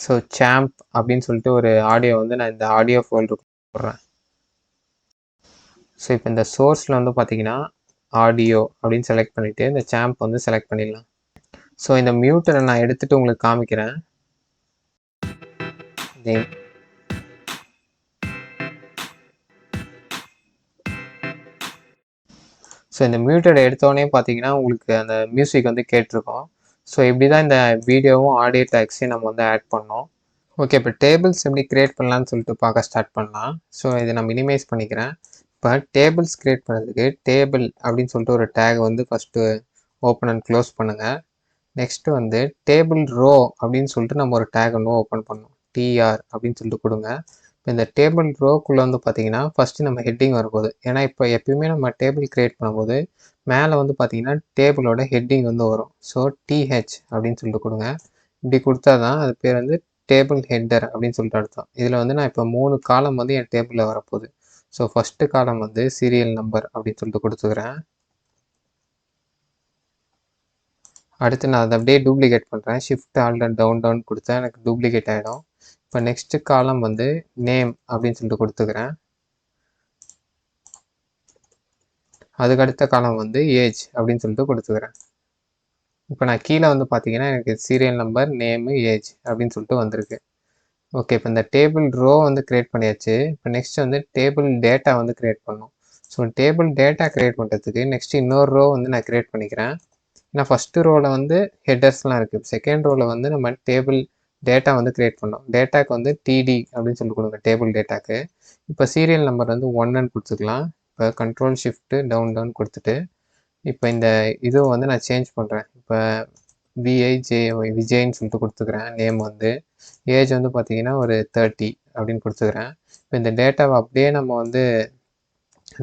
S1: ஸோ சாம்ப் அப்படின்னு சொல்லிட்டு ஒரு ஆடியோ வந்து நான் இந்த ஆடியோ ஃபோல்டருக்கு போடுறேன். ஸோ இப்போ இந்த சோர்ஸில் வந்து பார்த்தீங்கன்னா ஆடியோ அப்படின்னு செலக்ட் பண்ணிவிட்டு இந்த சாம்ப் வந்து செலக்ட் பண்ணிடலாம். ஸோ இந்த மியூட்டரை நான் எடுத்துகிட்டு உங்களுக்கு காமிக்கிறேன். ஸோ இந்த மியூட்டடை எடுத்தோடனே பார்த்தீங்கன்னா உங்களுக்கு அந்த மியூசிக் வந்து கேட்டிருக்கோம். ஸோ இப்படி தான் இந்த வீடியோவும் ஆடியோ டேக்ஸையும் நம்ம வந்து ஆட் பண்ணோம். ஓகே, இப்போ டேபிள்ஸ் எப்படி க்ரியேட் பண்ணலான்னு சொல்லிட்டு பார்க்க ஸ்டார்ட் பண்ணலாம். ஸோ இதை நான் மினிமைஸ் பண்ணிக்கிறேன். இப்போ டேபிள்ஸ் க்ரியேட் பண்ணுறதுக்கு டேபிள் அப்படின்னு சொல்லிட்டு ஒரு டேக் வந்து ஃபஸ்ட்டு ஓப்பன் அண்ட் க்ளோஸ் பண்ணுங்கள். நெக்ஸ்ட்டு வந்து டேபிள் ரோ அப்படின்னு சொல்லிட்டு நம்ம ஒரு டேக் ஒன்று ஓப்பன் பண்ணோம். டிஆர் அப்படின்னு சொல்லிட்டு கொடுங்க. இப்போ இந்த டேபிள் ரோக்குள்ளே வந்து பார்த்தீங்கன்னா ஃபஸ்ட்டு நம்ம ஹெட்டிங் வரப்போகுது. ஏன்னா இப்போ எப்பயுமே நம்ம டேபிள் க்ரியேட் பண்ணும்போது மேலே வந்து பார்த்தீங்கன்னா டேபிளோட ஹெட்டிங் வந்து வரும். ஸோ டிஹெச் அப்படின்னு சொல்லிட்டு கொடுங்க. இப்படி கொடுத்தா தான் அது பேர் வந்து டேபிள் ஹெட்டர் அப்படின்னு சொல்லிட்டு அர்த்தம். இதில் வந்து நான் இப்போ 3 காலம் வந்து என் டேபிளில் வரப்போகுது. ஸோ ஃபஸ்ட்டு காலம் வந்து சீரியல் நம்பர் அப்படின்னு சொல்லிட்டு கொடுத்துக்கிறேன். அடுத்து நான் அதை அப்படியே டூப்ளிகேட் பண்ணுறேன். ஷிஃப்ட் ஆல்ட் டவுன் டவுன் கொடுத்தா எனக்கு டூப்ளிகேட் ஆகிடும். இப்போ நெக்ஸ்ட்டு காலம் வந்து நேம் அப்படின்னு சொல்லிட்டு கொடுத்துக்கிறேன். அதுக்கு அடுத்த காலம் வந்து ஏஜ் அப்படின்னு சொல்லிட்டு கொடுத்துக்கிறேன். இப்போ நான் கீழே வந்து பார்த்தீங்கன்னா எனக்கு சீரியல் நம்பர், நேமு, ஏஜ் அப்படின்னு சொல்லிட்டு வந்திருக்கு. ஓகே, இப்போ இந்த டேபிள் ரோ வந்து க்ரியேட் பண்ணியாச்சு. இப்போ நெக்ஸ்ட் வந்து டேபிள் டேட்டா வந்து க்ரியேட் பண்ணணும். ஸோ டேபிள் டேட்டா க்ரியேட் பண்ணுறதுக்கு நெக்ஸ்ட் இன்னொரு ரோ வந்து நான் க்ரியேட் பண்ணிக்கிறேன். ஏன்னா ஃபஸ்ட்டு ரோவில் வந்து ஹெட்டர்ஸ்லாம் இருக்குது. செகண்ட் ரோவில் வந்து நம்ம டேபிள் டேட்டா வந்து க்ரியேட் பண்ணோம். டேட்டாக்கு வந்து டிடி அப்படின்னு சொல்லி கொடுங்க டேபிள் டேட்டாக்கு. இப்போ சீரியல் நம்பர் வந்து 1ன்னு கொடுத்துக்கலாம். இப்போ கண்ட்ரோல் ஷிஃப்ட்டு டவுன் டவுன் கொடுத்துட்டு இப்போ இந்த இதுவை வந்து நான் சேஞ்ச் பண்ணுறேன். இப்போ விஐஜேஒய் விஜய்ன்னு சொல்லிட்டு கொடுத்துக்கிறேன். நேம் வந்து ஏஜ் வந்து பார்த்தீங்கன்னா ஒரு 30 அப்படின்னு கொடுத்துக்கிறேன். இப்போ இந்த டேட்டாவை அப்படியே நம்ம வந்து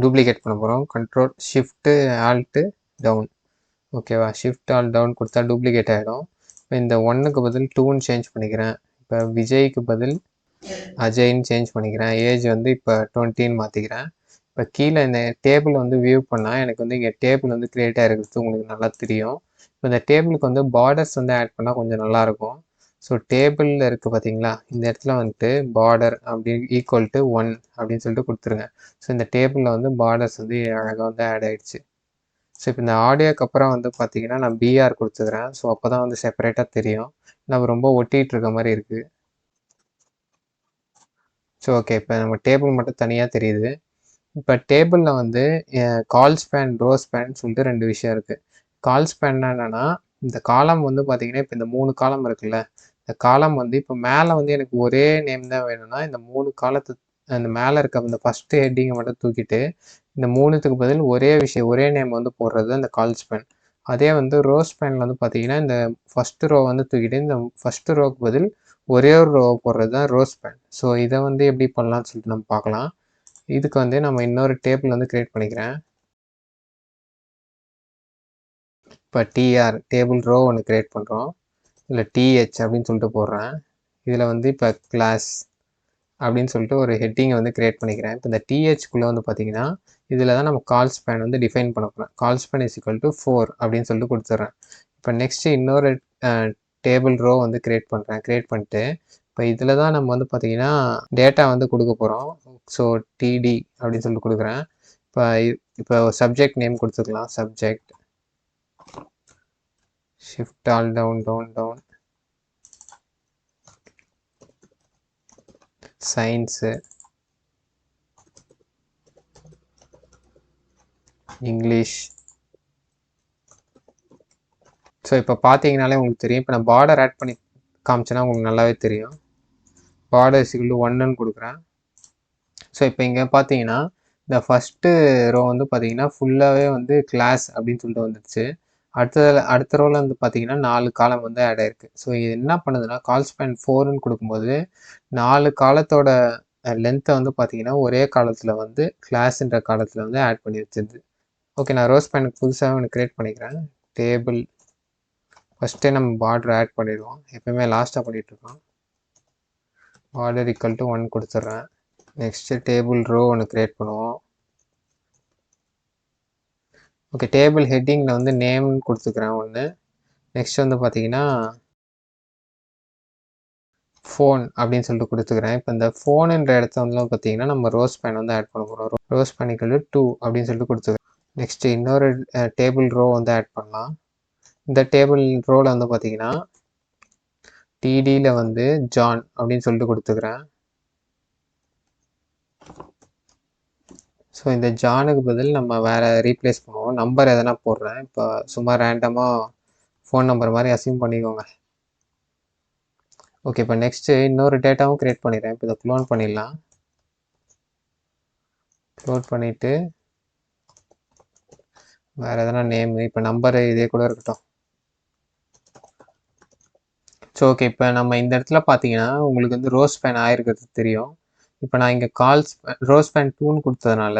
S1: டூப்ளிகேட் பண்ண போகிறோம். Control shift alt down. ஓகேவா, ஷிஃப்ட் ஆல் டவுன் கொடுத்தா டூப்ளிகேட் ஆகிடும். இப்போ இந்த 1க்கு பதில் 2ன்னு சேஞ்ச் பண்ணிக்கிறேன். இப்போ விஜய்க்கு பதில் அஜய்ன்னு சேஞ்ச் பண்ணிக்கிறேன். ஏஜ் வந்து இப்போ 20ன்னு மாற்றிக்கிறேன். இப்போ கீழே இந்த டேபிள் வந்து வியூ பண்ணால் எனக்கு வந்து இங்கே டேபிள் வந்து க்ரியேட் ஆகிருக்கிறது உங்களுக்கு நல்லா தெரியும். இப்போ இந்த டேபிளுக்கு வந்து பார்டர்ஸ் வந்து ஆட் பண்ணால் கொஞ்சம் நல்லாயிருக்கும். ஸோ டேபிளில் இருக்குது பார்த்தீங்களா, இந்த இடத்துல வந்துட்டு பார்டர் அப்படி ஈக்குவல் டு 1 அப்படின்னு சொல்லிட்டு கொடுத்துருங்க. ஸோ இந்த டேபிளில் வந்து பார்டர்ஸ் வந்து அழகாக வந்து ஆட் ஆகிடுச்சு. ஸோ இப்போ இந்த ஆடியோக்கு அப்புறம் வந்து பார்த்தீங்கன்னா நான் பிஆர் கொடுத்துக்கிறேன். ஸோ அப்போ தான் வந்து செப்பரேட்டாக தெரியும். நம்ம ரொம்ப ஒட்டிகிட்டு இருக்க மாதிரி இருக்குது. ஸோ ஓகே, இப்போ நம்ம டேபிள் மட்டும் தனியாக தெரியுது. இப்போ டேபிளில் வந்து கால் ஸ்பேன், ரோ ஸ்பேன் சொல்லிட்டு 2 விஷயம் இருக்குது. கால் ஸ்பேன்னா என்னென்னா இந்த காலம் வந்து பார்த்தீங்கன்னா இப்போ இந்த 3 காலம் இருக்குல்ல, இந்த காலம் வந்து இப்போ மேலே வந்து எனக்கு ஒரே நேம் தான் வேணும்னா இந்த 3 காலத்து அந்த மேலே இருக்க இந்த ஃபஸ்ட்டு ஹெட்டிங்கை மட்டும் தூக்கிட்டு இந்த 3த்துக்கு பதில் ஒரே விஷயம் ஒரே நேம் வந்து போடுறது அந்த கால் ஸ்பேன். அதே வந்து ரோ ஸ்பேனில் வந்து பார்த்தீங்கன்னா இந்த ஃபஸ்ட்டு ரோ வந்து தூக்கிட்டு இந்த ஃபஸ்ட்டு ரோக்கு பதில் ஒரே ஒரு ரோ போடுறது தான் ரோ ஸ்பேன். ஸோ இதை வந்து எப்படி பண்ணலாம்னு சொல்லிட்டு நம்ம பார்க்கலாம். இதுக்கு வந்து நம்ம இன்னொரு டேபிள் வந்து க்ரியேட் பண்ணிக்கிறேன். இப்போ டிஆர் டேபிள் ரோ ஒன்று க்ரியேட் பண்ணுறோம். இல்லை டிஹெச் அப்படின்னு சொல்லிட்டு போடுறேன். இதில் வந்து இப்போ கிளாஸ் அப்படின்னு சொல்லிட்டு ஒரு ஹெட்டிங்கை வந்து க்ரியேட் பண்ணிக்கிறேன். இப்போ இந்த டிஹெச்குள்ளே வந்து பார்த்தீங்கன்னா இதில் தான் நம்ம கால் ஸ்பேன் வந்து டிஃபைன் பண்ண போகிறேன். கால் ஸ்பேன் இஸ் ஈக்குவல் டு 4 அப்படின்னு சொல்லிட்டு கொடுத்துட்றேன். இப்போ நெக்ஸ்ட்டு இன்னொரு டேபிள் ரோ வந்து கிரியேட் பண்ணிட்டு இப்போ இதில் தான் நம்ம வந்து பார்த்தீங்கன்னா டேட்டா வந்து கொடுக்க போகிறோம். ஸோ டிடி அப்படின்னு சொல்லிட்டு கொடுக்குறேன். இப்போ சப்ஜெக்ட் நேம் கொடுத்துக்கலாம். Subject shift alt down science English. So இப்போ பார்த்தீங்கனாலே உங்களுக்கு தெரியும். இப்போ நான் பார்டர் ஆட் பண்ணி காமிச்சேன்னா உங்களுக்கு நல்லாவே தெரியும். பார்டர் = 1ன்னு கொடுக்குறேன். ஸோ இப்போ இங்கே பார்த்தீங்கன்னா இந்த ஃபஸ்ட்டு ரோ வந்து பார்த்தீங்கன்னா ஃபுல்லாகவே வந்து கிளாஸ் அப்படின்னு சொல்லிட்டு வந்துடுச்சு. அடுத்த ரோவில் வந்து பார்த்தீங்கன்னா 4 காலம் வந்து ஆட் ஆயிருக்கு. ஸோ இது என்ன பண்ணுதுன்னா கால் ஸ்பேன் 4ன்னு கொடுக்கும்போது 4 காலத்தோட லென்த்தை வந்து பார்த்தீங்கன்னா ஒரே காலத்தில் வந்து கிளாஸ்ன்ற காலத்தில் வந்து ஆட் பண்ணி வச்சிருது. ஓகே, நான் ரோஸ் ஸ்பேனுக்கு புதுசாக ஒன்று க்ரியேட் பண்ணிக்கிறேன். டேபிள் ஃபஸ்ட்டே நம்ம பார்டர் ஆட் பண்ணிடுவோம். எப்பவுமே லாஸ்ட்டாக பண்ணிகிட்ருக்கோம். பார்டர் = 1 கொடுத்துட்றேன். நெக்ஸ்ட்டு டேபிள் ரோ ஒன்று க்ரியேட் பண்ணுவோம். ஓகே, டேபிள் ஹெட்டிங்கில் வந்து நேம்னு கொடுத்துக்கிறேன் ஒன்று. நெக்ஸ்ட் வந்து பார்த்தீங்கன்னா ஃபோன் அப்படின்னு சொல்லிட்டு கொடுத்துக்கிறேன். இப்போ இந்த ஃபோனுன்ற இடத்த வந்து பார்த்தீங்கன்னா நம்ம ரோஸ் ஸ்பேன் வந்து ஆட் பண்ண போகிறோம். ரோஸ் ஸ்பேன் = 2 அப்படின்னு சொல்லிட்டு கொடுத்துக்கிறேன். நெக்ஸ்ட்டு இன்னொரு டேபிள் ரோ வந்து ஆட் பண்ணலாம். இந்த டேபிள் ரோவில் வந்து பார்த்தீங்கன்னா டிடியில் வந்து ஜான் அப்படின்னு சொல்லிட்டு கொடுத்துக்கிறேன். ஸோ இந்த ஜானுக்கு பதில் நம்ம வேறு ரீப்ளேஸ் பண்ணுவோம். நம்பர் எதனா போடுறேன். இப்போ சும்மா ரேண்டமாக ஃபோன் நம்பர் மாதிரி அசியூம் பண்ணிக்கோங்க. ஓகே, இப்போ நெக்ஸ்ட்டு இன்னொரு டேட்டாவும் க்ரியேட் பண்ணிடுறேன். இப்போ இதை க்ளோன் பண்ணிடலாம். க்ளோன் பண்ணிவிட்டு வேறு எதனா நேமு, இப்போ நம்பரு இதே கூட இருக்கட்டும். ஸோ ஓகே, இப்போ நம்ம இந்த இடத்துல பார்த்தீங்கன்னா உங்களுக்கு வந்து ரோஸ் ஸ்பேன் ஆகிருக்கிறது தெரியும். இப்போ நான் இங்கே ரோஸ் ஸ்பேன் 2ன்னு கொடுத்ததுனால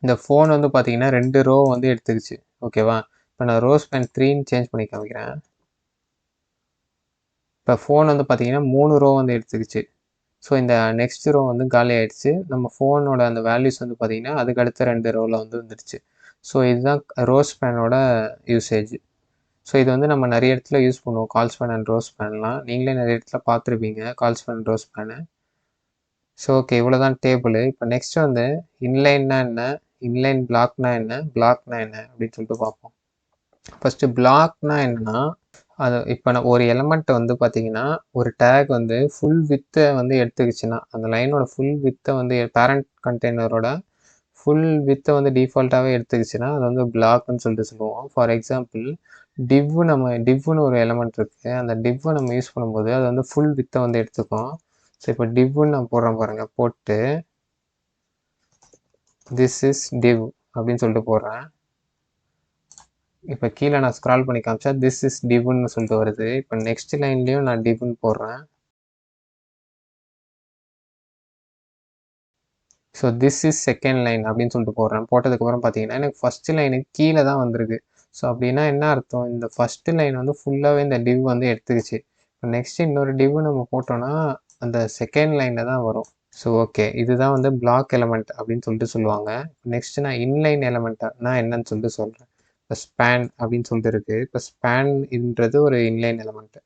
S1: இந்த ஃபோன் வந்து பார்த்தீங்கன்னா 2 ரோ வந்து எடுத்துக்கிச்சு. ஓகேவா? இப்போ நான் ரோஸ் ஸ்பேன் 3ன்னு சேஞ்ச் பண்ணி காமிக்கிறேன். இப்போ ஃபோன் வந்து பார்த்தீங்கன்னா 3 ரோ வந்து எடுத்துக்கிச்சு. ஸோ இந்த நெக்ஸ்ட் ரோ வந்து காலி ஆகிடுச்சு. நம்ம ஃபோனோட அந்த வேல்யூஸ் வந்து பார்த்தீங்கன்னா அதுக்கு அடுத்த 2 ரோவில் வந்து வந்துடுச்சு. ஸோ இதுதான் ரோஸ் ஸ்பேனோட யூசேஜ். ஸோ இது வந்து நம்ம நிறைய இடத்துல யூஸ் பண்ணுவோம். கால் ஸ்பேன் அண்ட் ரோஸ் ஸ்பேன்லாம் நீங்களே நிறைய இடத்துல பார்த்துருப்பீங்க col span and rows span. So okay, இவ்வளோ தான் டேபிள். இப்போ நெக்ஸ்ட் வந்து இன்லைன்னா என்ன, இன்லைன் பிளாக்னா என்ன, பிளாக்னா என்ன அப்படின்னு சொல்லிட்டு பார்ப்போம். ஃபஸ்ட்டு பிளாக்னா என்னன்னா அது இப்போ நான் ஒரு எலமெண்ட்டை வந்து பார்த்தீங்கன்னா ஒரு டேக் வந்து ஃபுல் வித்தை வந்து எடுத்துக்கிச்சுன்னா அந்த லைனோட ஃபுல் வித்தை வந்து பேரண்ட் கண்டெய்னரோட ஃபுல் வித்தை வந்து டிஃபால்ட்டாகவே எடுத்துக்கிச்சுன்னா அது வந்து பிளாக்னு சொல்லிட்டு சொல்லுவோம். ஃபார் எக்ஸாம்பிள் டிவ்னு ஒரு எலமெண்ட் இருக்குது. அந்த டிவ்வை நம்ம யூஸ் பண்ணும்போது அது வந்து ஃபுல் வித்தை வந்து எடுத்துக்கும். ஸோ இப்போ டிவ்னு நான் போடுறேன் பாருங்கள். போட்டு திஸ் இஸ் டிவ் அப்படின்னு சொல்லிட்டு போடுறேன். இப்போ கீழே நான் ஸ்க்ரால் பண்ணி காமிச்சா திஸ் இஸ் டிவ்னு சொல்லிட்டு வருது. இப்போ நெக்ஸ்ட் லைன்லேயும் நான் டிவ்னு போடுறேன். So this is second line அப்படின்னு சொல்லிட்டு போடுறேன். போட்டதுக்கப்புறம் பார்த்தீங்கன்னா எனக்கு ஃபஸ்ட்டு லைனுக்கு கீழே தான் வந்திருக்கு. ஸோ அப்படின்னா என்ன அர்த்தம், இந்த ஃபஸ்ட்டு லைன் வந்து ஃபுல்லாகவே இந்த டிவ் வந்து எடுத்துக்கிச்சு. இப்போ நெக்ஸ்ட்டு இன்னொரு டிவ் நம்ம போட்டோன்னா அந்த செகண்ட் லைனில் தான் வரும். ஸோ ஓகே, இதுதான் வந்து பிளாக் எலமெண்ட் அப்படின்னு சொல்லிட்டு சொல்லுவாங்க. நெக்ஸ்ட்டு நான் இன்லைன் எலமெண்ட்னா என்னன்னு சொல்லிட்டு சொல்கிறேன். இப்போ ஸ்பேன் அப்படின்னு சொல்லிட்டு இருக்குது. இப்போ ஸ்பேன்ன்றது ஒரு இன்லைன் எலமெண்ட்டு.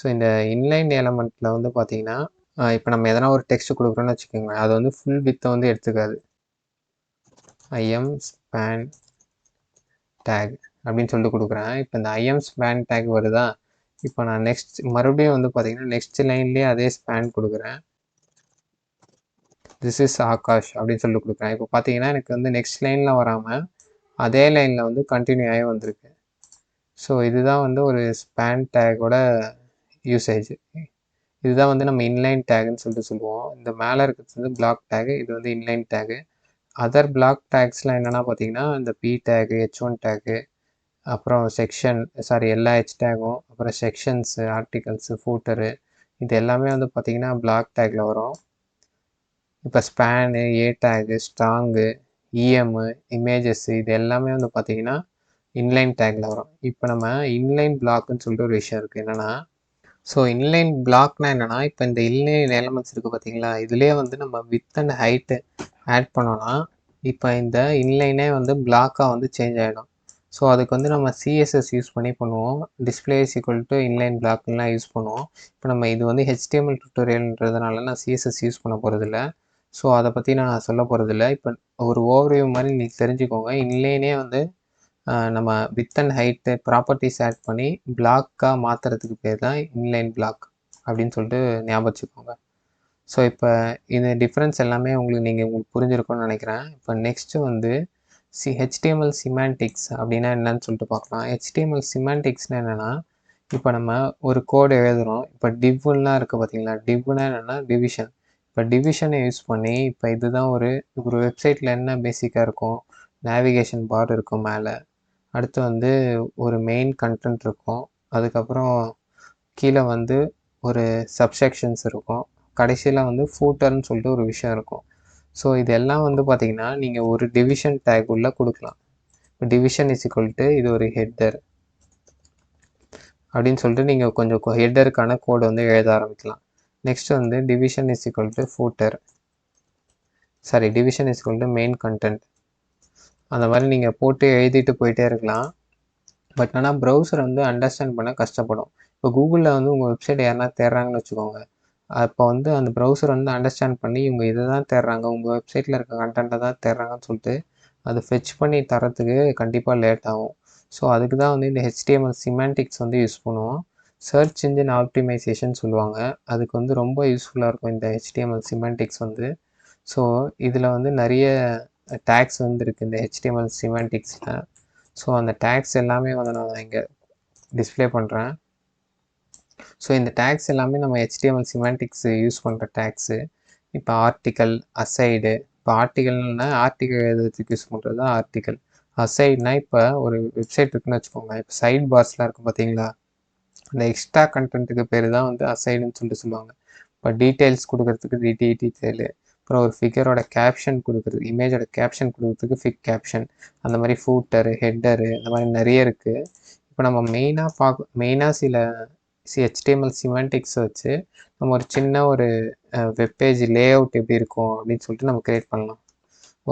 S1: ஸோ இந்த இன்லைன் எலமெண்ட்டில் வந்து பார்த்தீங்கன்னா இப்போ நம்ம எதனா ஒரு டெக்ஸ்ட் கொடுக்குறோன்னு வச்சுக்கோங்க. அது வந்து ஃபுல் வித்தை வந்து எடுத்துக்காது. ஐஎம் ஸ்பேன் டேக் அப்படின்னு சொல்லிட்டு கொடுக்குறேன். இப்போ இந்த ஐஎம் ஸ்பேன் டேக் வருதா. இப்போ நான் மறுபடியும் வந்து பார்த்தீங்கன்னா நெக்ஸ்ட் லைன்லேயே அதே ஸ்பேன் கொடுக்குறேன். திஸ் இஸ் ஆகாஷ் அப்படின்னு சொல்லிட்டு கொடுக்குறேன். இப்போ பார்த்தீங்கன்னா எனக்கு வந்து நெக்ஸ்ட் லைனில் வராமல் அதே லைனில் வந்து கண்டினியூ ஆகி வந்திருக்கு. ஸோ இதுதான் வந்து ஒரு ஸ்பேன் டேக்கோட யூசேஜ். இதுதான் வந்து நம்ம இன்லைன் டேக்னு சொல்லிட்டு சொல்லுவோம். இந்த மேலே இருக்கிறது வந்து பிளாக் டேகு, இது வந்து இன்லைன் டேகு. அதர் பிளாக் டேக்ஸ்லாம் என்னென்னா பார்த்தீங்கன்னா இந்த பி டேகு, H1 டேகு, அப்புறம் எல்லா H டேகும், அப்புறம் செக்ஷன்ஸு, ஆர்டிகல்ஸு, ஃபூட்டரு, இது எல்லாமே வந்து பார்த்தீங்கன்னா பிளாக் டேக்கில் வரும். இப்போ ஸ்பேனு, ஏ டேகு, ஸ்ட்ராங்கு, இஎம்மு, இமேஜஸ்ஸு, இது எல்லாமே வந்து பார்த்தீங்கன்னா இன்லைன் டேக்கில் வரும். இப்போ நம்ம இன்லைன் பிளாக்குன்னு சொல்லிட்டு ஒரு விஷயம் இருக்குது. என்னென்னா ஸோ இன்லைன் பிளாக்னா என்னென்னா இப்போ இந்த இன்லைன் எலமெண்ட்ஸ் இருக்குது பார்த்தீங்களா, இதுலேயே வந்து நம்ம வித் அண்ட் ஹைட்டு ஆட் பண்ணோன்னா இப்போ இந்த இன்லைனே வந்து பிளாக்காக வந்து சேஞ்ச் ஆகிடும். ஸோ அதுக்கு வந்து நம்ம சிஎஸ்எஸ் யூஸ் பண்ணி பண்ணுவோம். Display is equal to inline பிளாக்லாம் யூஸ் பண்ணுவோம். இப்போ நம்ம இது வந்து HTML டியூட்டோரியல்ன்றதுனால நான் சிஎஸ்எஸ் யூஸ் பண்ண போகிறதில்ல. ஸோ அதை பற்றி நான் சொல்ல போகிறதில்ல. இப்போ ஒரு ஓவர்வியூ மாதிரி நீங்கள் தெரிஞ்சுக்கோங்க. இன்லைனே வந்து நம்ம width and height properties add பண்ணி பிளாக்காக மாற்றுறதுக்கு பேர் தான் இன்லைன் பிளாக் அப்படின்னு சொல்லிட்டு ஞாபகம் வச்சுக்கோங்க. ஸோ இப்போ இந்த டிஃப்ரென்ஸ் எல்லாமே உங்களுக்கு புரிஞ்சிருக்கும்னு நினைக்கிறேன். இப்போ நெக்ஸ்ட்டு வந்து HTML சிமான்டிக்ஸ் அப்படின்னா என்னன்னு சொல்லிட்டு பார்க்கலாம். HTML சிமான்டிக்ஸ்னால் என்னென்னா, இப்போ நம்ம ஒரு கோடு எழுதுகிறோம். இப்போ டிவ்லாம் இருக்குது பார்த்தீங்களா? டிவ்னா என்னென்னா டிவிஷன். இப்போ டிவிஷனை யூஸ் பண்ணி இப்போ இதுதான் ஒரு வெப்சைட்டில் என்ன பேசிக்காக இருக்கும், நேவிகேஷன் பார் இருக்கும் மேலே, அடுத்து வந்து ஒரு மெயின் கண்டென்ட் இருக்கும், அதுக்கப்புறம் கீழே வந்து ஒரு சப்செக்ஷன்ஸ் இருக்கும், கடைசியில் வந்து ஃபூட்டர்னு சொல்லிட்டு ஒரு விஷயம் இருக்கும். ஸோ இதெல்லாம் வந்து பார்த்தீங்கன்னா நீங்கள் ஒரு டிவிஷன் டேக் உள்ள கொடுக்கலாம். இப்போ டிவிஷன் இஸ் ஈக்குவல் டு இது ஒரு ஹெட்டர் அப்படின்னு சொல்லிட்டு நீங்கள் கொஞ்சம் ஹெட்டருக்கான கோடு வந்து எழுத ஆரம்பிக்கலாம். நெக்ஸ்ட் வந்து division is equal to footer, division is equal to main content. அந்த மாதிரி நீங்கள் போட்டு எழுதிட்டு போயிட்டே இருக்கலாம். பட் ஆனால் ப்ரௌசர் வந்து அண்டர்ஸ்டாண்ட் பண்ண கஷ்டப்படும். இப்போ கூகுளில் வந்து உங்கள் வெப்சைட் யாருன்னா தேடுறாங்கன்னு வச்சுக்கோங்க. அப்போ வந்து அந்த ப்ரௌசர் வந்து அண்டர்ஸ்டாண்ட் பண்ணி இவங்க இதை தான் தேடுறாங்க, உங்கள் வெப்சைட்டில் இருக்க கண்டென்ட்டை தான் தேடுறாங்கன்னு சொல்லிட்டு அதை ஃபெச் பண்ணி தரத்துக்கு கண்டிப்பாக லேட் ஆகும். ஸோ அதுக்கு தான் வந்து இந்த HTML சிமான்டிக்ஸ் வந்து யூஸ் பண்ணுவோம். சர்ச் இன்ஜின் ஆப்டிமைசேஷன் சொல்லுவாங்க. அதுக்கு வந்து ரொம்ப யூஸ்ஃபுல்லாக இருக்கும் இந்த HTML சிமான்டிக்ஸ் வந்து. ஸோ இதில் வந்து நிறைய டேக்ஸ் வந்து இருக்குது இந்த HTML சிமான்டிக்ஸில். ஸோ அந்த டேக்ஸ் எல்லாமே வந்து நான் இங்கே டிஸ்பிளே பண்ணுறேன். ஸோ இந்த டேக்ஸ் எல்லாமே நம்ம HTML சிமான்டிக்ஸ் யூஸ் பண்ணுற டேக்ஸு. இப்போ ஆர்டிக்கல், அசைடு. இப்போ ஆர்டிக்கல்னா ஆர்டிக்கல் எழுதுறதுக்கு யூஸ் பண்ணுறது தான் ஆர்டிக்கல். அசைட்னா இப்போ ஒரு வெப்சைட் இருக்குன்னு வச்சுக்கோங்க. இப்போ சைட் பார்ஸ்லாம் இருக்கும் பார்த்தீங்களா, அந்த எக்ஸ்ட்ரா கண்டென்ட்டுக்கு பேர் தான் வந்து அசைடுன்னு சொல்லிட்டு சொல்லுவாங்க. இப்போ டீட்டெயில்ஸ் கொடுக்குறதுக்கு டீட்டெயிலு, அப்புறம் ஒரு ஃபிகரோட கேப்ஷன் கொடுக்குறது, இமேஜோட கேப்ஷன் கொடுக்குறதுக்கு ஃபிக் கேப்ஷன், அந்த மாதிரி ஃபூட்டரு, ஹெட்டரு, அந்த மாதிரி நிறைய இருக்குது. இப்போ நம்ம மெயினாக சில HTML சிமான்டிக்ஸ் வச்சு நம்ம ஒரு சின்ன ஒரு வெப்பேஜ் லே அவுட் எப்படி இருக்கும் அப்படின்னு சொல்லிட்டு நம்ம க்ரியேட் பண்ணலாம்.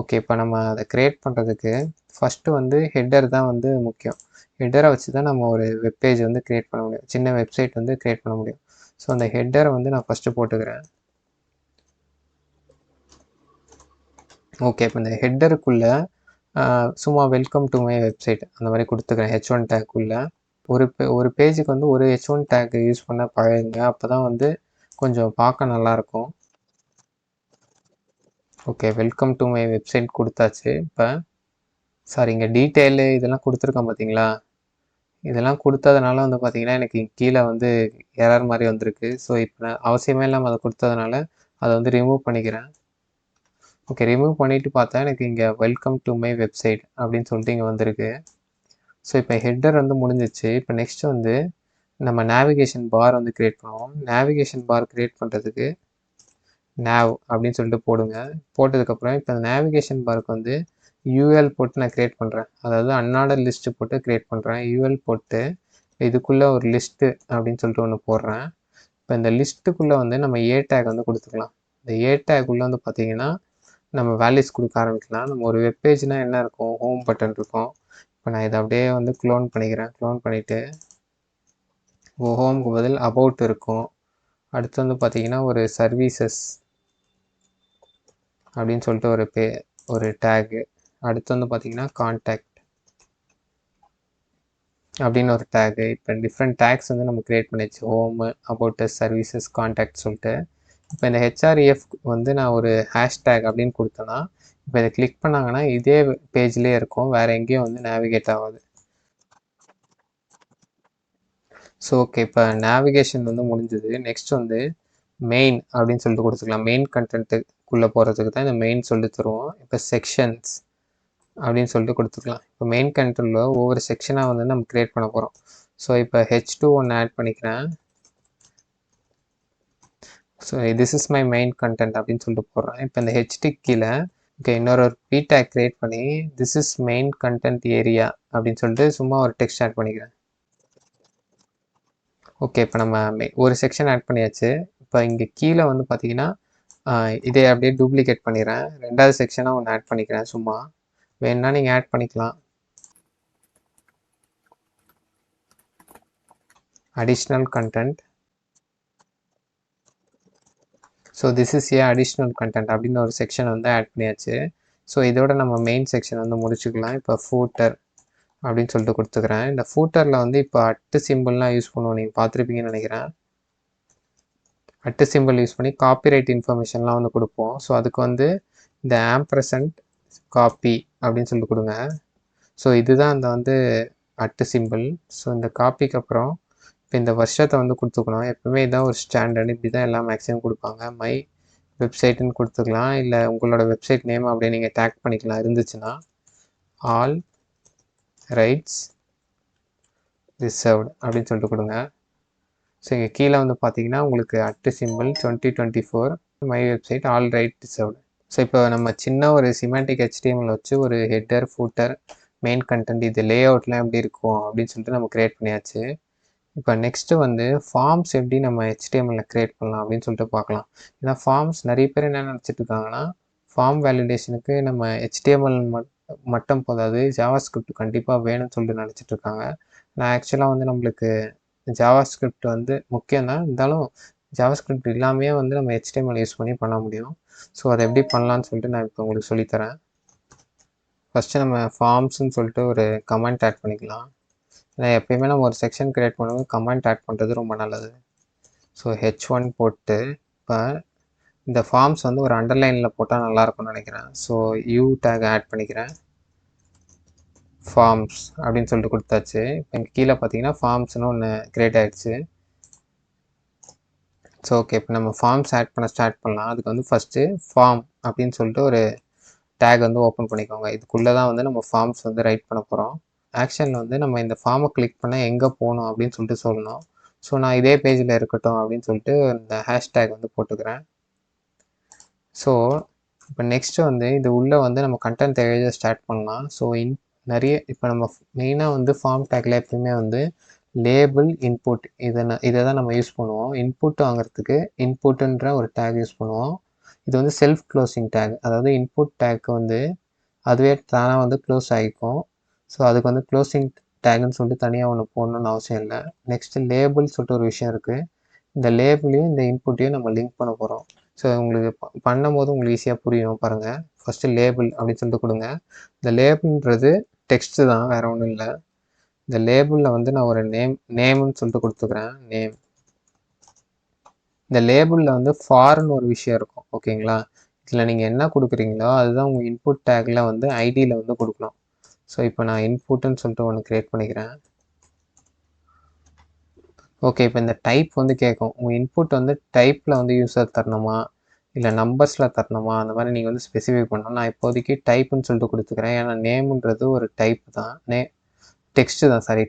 S1: ஓகே, இப்போ நம்ம அதை க்ரியேட் பண்ணுறதுக்கு ஃபஸ்ட்டு வந்து ஹெட்டர் தான் வந்து முக்கியம். ஹெட்டரை வச்சு தான் நம்ம ஒரு வெப்பேஜ் வந்து க்ரியேட் பண்ண முடியும், சின்ன வெப்சைட் வந்து க்ரியேட் பண்ண முடியும். ஸோ அந்த ஹெட்டரை வந்து நான் ஃபஸ்ட்டு போட்டுக்கிறேன். ஓகே, இப்போ இந்த ஹெட்டருக்குள்ளே சும்மா வெல்கம் டு மை வெப்சைட் அந்த மாதிரி கொடுத்துக்கிறேன் H1 டேக்குள்ளே. ஒரு பேஜுக்கு வந்து ஒரு H1 டேக் யூஸ் பண்ண பழகுங்க. அப்போ தான் வந்து கொஞ்சம் பார்க்க நல்லாயிருக்கும். Okay, welcome to my website கொடுத்தாச்சு. இப்போ இங்கே டீட்டெயிலு இதெல்லாம் கொடுத்துருக்கேன் பார்த்தீங்களா, இதெல்லாம் கொடுத்ததுனால வந்து பார்த்தீங்கன்னா எனக்கு கீழே வந்து எரர் மாதிரி வந்திருக்கு. ஸோ இப்போ நான் அவசியமே இல்லாமல் அதை கொடுத்ததுனால அதை வந்து ரிமூவ் பண்ணிக்கிறேன். ஓகே, ரிமூவ் பண்ணிவிட்டு பார்த்தா எனக்கு இங்கே வெல்கம் டு மை வெப்சைட் அப்படின்னு சொல்லிட்டு இங்கே வந்திருக்கு. ஸோ இப்போ ஹெட்டர் வந்து முடிஞ்சிச்சு. இப்போ நெக்ஸ்ட் வந்து நம்ம நேவிகேஷன் பார் வந்து க்ரியேட் பண்ணுவோம். நேவிகேஷன் பார் க்ரியேட் பண்ணுறதுக்கு நேவ் அப்படின்னு சொல்லிட்டு போடுங்க. போட்டதுக்கப்புறம் இப்போ அந்த நேவிகேஷன் பாருக்கு வந்து யூஎல் போட்டு நான் க்ரியேட் பண்ணுறேன். அதாவது அன்ஆர்டர் லிஸ்ட்டு போட்டு க்ரியேட் பண்ணுறேன். யூஎல் போட்டு இதுக்குள்ளே ஒரு லிஸ்ட்டு அப்படின்னு சொல்லிட்டு ஒன்று போடுறேன். இப்போ இந்த லிஸ்ட்டுக்குள்ளே வந்து நம்ம ஏ டேக் வந்து கொடுத்துக்கலாம். இந்த ஏ டேக்குள்ளே வந்து பார்த்திங்கன்னா நம்ம வேல்யூஸ் கொடுக்க ஆரம்பிக்கலாம். நம்ம ஒரு வெப்பேஜ்னால் என்ன இருக்கும், ஹோம் பட்டன் இருக்கும். இப்போ நான் இதை அப்படியே வந்து க்ளோன் பண்ணிக்கிறேன். க்ளோன் பண்ணிவிட்டு ஹோமுக்கு பதில் அபவுட் இருக்கும். அடுத்து வந்து பார்த்திங்கன்னா ஒரு சர்வீசஸ் அப்படின்னு சொல்லிட்டு ஒரு டேகு. அடுத்து வந்து பார்த்திங்கன்னா கான்டாக்ட் அப்படின்னு ஒரு டேகு. இப்போ டிஃப்ரெண்ட் டேக்ஸ் வந்து நம்ம க்ரியேட் பண்ணிச்சு, ஹோமு, அபவுட், சர்வீசஸ், கான்டாக்ட் சொல்லிட்டு. இப்போ இந்த HREF வந்து நான் ஒரு ஹேஷ்டேக் அப்படின்னு கொடுத்தேன்னா இப்போ இதை கிளிக் பண்ணாங்கன்னா இதே பேஜ்லேயே இருக்கும், வேறு எங்கேயும் வந்து நேவிகேட் ஆகாது. ஸோ ஓகே, இப்போ நேவிகேஷன் வந்து முடிஞ்சது. நெக்ஸ்ட் வந்து மெயின் அப்படின்னு சொல்லிட்டு கொடுத்துக்கலாம். மெயின் கண்டென்ட்டுக்குள்ளே போகிறதுக்கு தான் இந்த மெயின் சொல்லிட்டு தருவோம். இப்போ செக்ஷன்ஸ் அப்படின்னு சொல்லிட்டு கொடுத்துக்கலாம். இப்போ மெயின் கண்டென்ட்டில் ஒவ்வொரு செக்ஷனாக வந்து நம்ம க்ரியேட் பண்ண போகிறோம். ஸோ இப்போ H2 ஒன்று ஆட் பண்ணிக்கிறேன். So this is my main content அப்படின்னு சொல்லிட்டு போடுறேன். இப்போ இந்த ஹெச்டி கீழே இன்னொரு பி டேக் க்ரியேட் பண்ணி this is main content area அப்படின்னு சொல்லிட்டு சும்மா ஒரு டெக்ஸ்ட் ஆட் பண்ணிக்கிறேன். ஓகே, இப்போ நம்ம ஒரு செக்ஷன் ஆட் பண்ணியாச்சு. இப்போ இங்கே கீழே வந்து பார்த்தீங்கன்னா இதே அப்படியே டூப்ளிகேட் பண்ணிடுறேன். ரெண்டாவது செக்ஷனாக ஒன்று ஆட் பண்ணிக்கிறேன். சும்மா வேணுன்னா நீங்கள் ஆட் பண்ணிக்கலாம். additional content. So this is a additional content அப்படின்னு ஒரு செக்ஷன் வந்து ஆட் பண்ணியாச்சு. ஸோ இதோட நம்ம மெயின் செக்ஷன் வந்து முடிச்சுக்கலாம். இப்போ ஃபூட்டர் அப்படின்னு சொல்லிட்டு கொடுத்துக்கிறேன். இந்த ஃபூட்டரில் வந்து இப்போ அட்டு சிம்பிள்லாம் யூஸ் பண்ணுவோம், நீங்கள் பார்த்துருப்பீங்கன்னு நினைக்கிறேன். அட்டு சிம்பிள் யூஸ் பண்ணி காப்பிரைட் இன்ஃபர்மேஷன்லாம் வந்து கொடுப்போம். ஸோ அதுக்கு வந்து இந்த ஆம்பர்சன்ட் காப்பி அப்படின்னு சொல்லிட்டு கொடுங்க. ஸோ இதுதான் அந்த வந்து அட்டு சிம்பிள். ஸோ இந்த காப்பிக்கு அப்புறம் இப்போ இந்த வருஷத்தை வந்து கொடுத்துக்கணும். எப்பவுமே இதான் ஒரு ஸ்டாண்டர்ட், இப்படி தான் எல்லாம் மேக்ஸிமம் கொடுப்பாங்க. மை வெப்சைட்டுன்னு கொடுத்துக்கலாம், இல்லை உங்களோட வெப்சைட் நேம் அப்படியே நீங்கள் டேக் பண்ணிக்கலாம் இருந்துச்சுன்னா. ஆல் ரைட்ஸ் ரிசர்வ்டு அப்படின்னு சொல்லிட்டு கொடுங்க. ஸோ இங்கே கீழே வந்து பார்த்தீங்கன்னா உங்களுக்கு at simple 2024 my website all right reserved. So இப்போ நம்ம சின்ன ஒரு சிமெண்டிக் HTML வச்சு ஒரு ஹெட்டர் ஃபூட்டர் மெயின் கண்டென்ட் இது லே அவுட்லாம் எப்படி இருக்கும் அப்படின்னு சொல்லிட்டு நம்ம க்ரியேட் பண்ணியாச்சு. இப்போ நெக்ஸ்ட்டு வந்து ஃபார்ம்ஸ் எப்படி நம்ம HTML க்ரியேட் பண்ணலாம் அப்படின்னு சொல்லிட்டு பார்க்கலாம். ஏன்னா ஃபார்ம்ஸ் நிறைய பேர் என்ன நினச்சிட்டு இருக்காங்கன்னா, ஃபார்ம் வேலிடேஷனுக்கு நம்ம HTML மட்டும் போதாது, ஜாவாஸ்கிரிப்ட் கண்டிப்பாக வேணும்னு சொல்லிட்டு நினச்சிட்டு இருக்காங்க. நான் ஆக்சுவலாக வந்து நம்மளுக்கு ஜாவாஸ்கிரிப்ட் வந்து முக்கியம் தான், இருந்தாலும் ஜாவாஸ்கிரிப்ட் இல்லாமையே வந்து நம்ம HTML யூஸ் பண்ணி பண்ண முடியும். ஸோ அதை எப்படி பண்ணலான்னு சொல்லிட்டு நான் இப்போ உங்களுக்கு சொல்லித்தரேன். ஃபஸ்ட்டு நம்ம ஃபார்ம்ஸ்ன்னு சொல்லிட்டு ஒரு கமெண்ட் ஆட் பண்ணிக்கலாம். ஏன்னா எப்பயுமே நம்ம ஒரு செக்ஷன் க்ரியேட் பண்ணும்போது கமெண்ட் ஆட் பண்ணுறது ரொம்ப நல்லது. ஸோ H1 போட்டு இப்போ இந்த ஃபார்ம்ஸ் வந்து ஒரு அண்டர்லைனில் போட்டால் நல்லாயிருக்கும்னு நினைக்கிறேன். ஸோ யூ டேக் ஆட் பண்ணிக்கிறேன். ஃபார்ம்ஸ் அப்படின்னு சொல்லிட்டு கொடுத்தாச்சு. இப்போ இங்கே கீழே பார்த்தீங்கன்னா ஃபார்ம்ஸ்னு ஒன்று க்ரியேட் ஆகிடுச்சு. ஸோ ஓகே, இப்போ நம்ம ஃபார்ம்ஸ் ஆட் பண்ண ஸ்டார்ட் பண்ணலாம். அதுக்கு வந்து ஃபஸ்ட்டு ஃபார்ம் அப்படின்னு சொல்லிட்டு ஒரு டேக் வந்து ஓப்பன் பண்ணிக்கோங்க. இதுக்குள்ளே தான் வந்து நம்ம ஃபார்ம்ஸ் வந்து ரைட் பண்ண போகிறோம். ஆக்ஷனில் வந்து நம்ம இந்த ஃபார்மை கிளிக் பண்ணால் எங்கே போகணும் அப்படின்னு சொல்லிட்டு சொல்லணும். ஸோ நான் இதே பேஜில் இருக்கட்டும் அப்படின்னு சொல்லிட்டு இந்த ஹேஷ்டேக் வந்து போட்டுக்கிறேன். ஸோ இப்போ நெக்ஸ்ட்டு வந்து இது உள்ளே வந்து நம்ம கண்டென்ட் எழுத ஸ்டார்ட் பண்ணலாம். ஸோ நிறைய இப்போ நம்ம மெயினாக வந்து ஃபார்ம் டேக்கில் எப்பயுமே வந்து லேபிள் இன்புட் இதை தான் நம்ம யூஸ் பண்ணுவோம். இன்புட் வாங்குறதுக்கு இன்புட்டுன்ற ஒரு டேக் யூஸ் பண்ணுவோம். இது வந்து செல்ஃப் க்ளோசிங் டேக், அதாவது இன்புட் டேக்கு வந்து அதுவே தானாக வந்து க்ளோஸ் ஆகிக்கும். ஸோ அதுக்கு வந்து க்ளோசிங் டேக்னு சொல்லிட்டு தனியாக ஒன்று போடணுன்னு அவசியம் இல்லை. நெக்ஸ்ட்டு லேபிள் சொல்லிட்டு ஒரு விஷயம் இருக்குது. இந்த லேபிளையும் இந்த இன்புட்டையும் நம்ம லிங்க் பண்ண போகிறோம். ஸோ உங்களுக்கு பண்ணும் போது உங்களுக்கு ஈஸியாக புரியும் பாருங்கள். ஃபஸ்ட்டு லேபிள் அப்படின்னு சொல்லிட்டு கொடுங்க. இந்த லேபிள்ன்றது டெக்ஸ்ட்டு தான், வேறு ஒன்றும் இல்லை. இந்த லேபிளில் வந்து நான் ஒரு நேம்னு சொல்லிட்டு கொடுத்துக்கிறேன், நேம். இந்த லேபிளில் வந்து ஃபார்னு ஒரு விஷயம் இருக்கும், ஓகேங்களா? இதில் நீங்கள் என்ன கொடுக்குறீங்களோ அதுதான் உங்கள் இன்புட் டேக்கில் வந்து ஐடியில் வந்து கொடுக்கணும். ஸோ இப்போ நான் இன்புட்டுன்னு சொல்லிட்டு ஒன்று க்ரியேட் பண்ணிக்கிறேன். ஓகே, இப்போ இந்த டைப் வந்து கேட்கும். உங்கள் இன்புட் வந்து டைப்பில் வந்து யூஸர் தரணுமா இல்லை நம்பர்ஸில் தரணுமா, அந்த மாதிரி நீங்கள் வந்து ஸ்பெசிஃபை பண்ணணும். நான் இப்போதைக்கு டைப்புன்னு சொல்லிட்டு கொடுத்துக்கிறேன். ஏன்னா நேமுன்றது ஒரு டைப் தான், டெக்ஸ்ட்டு தான், சாரி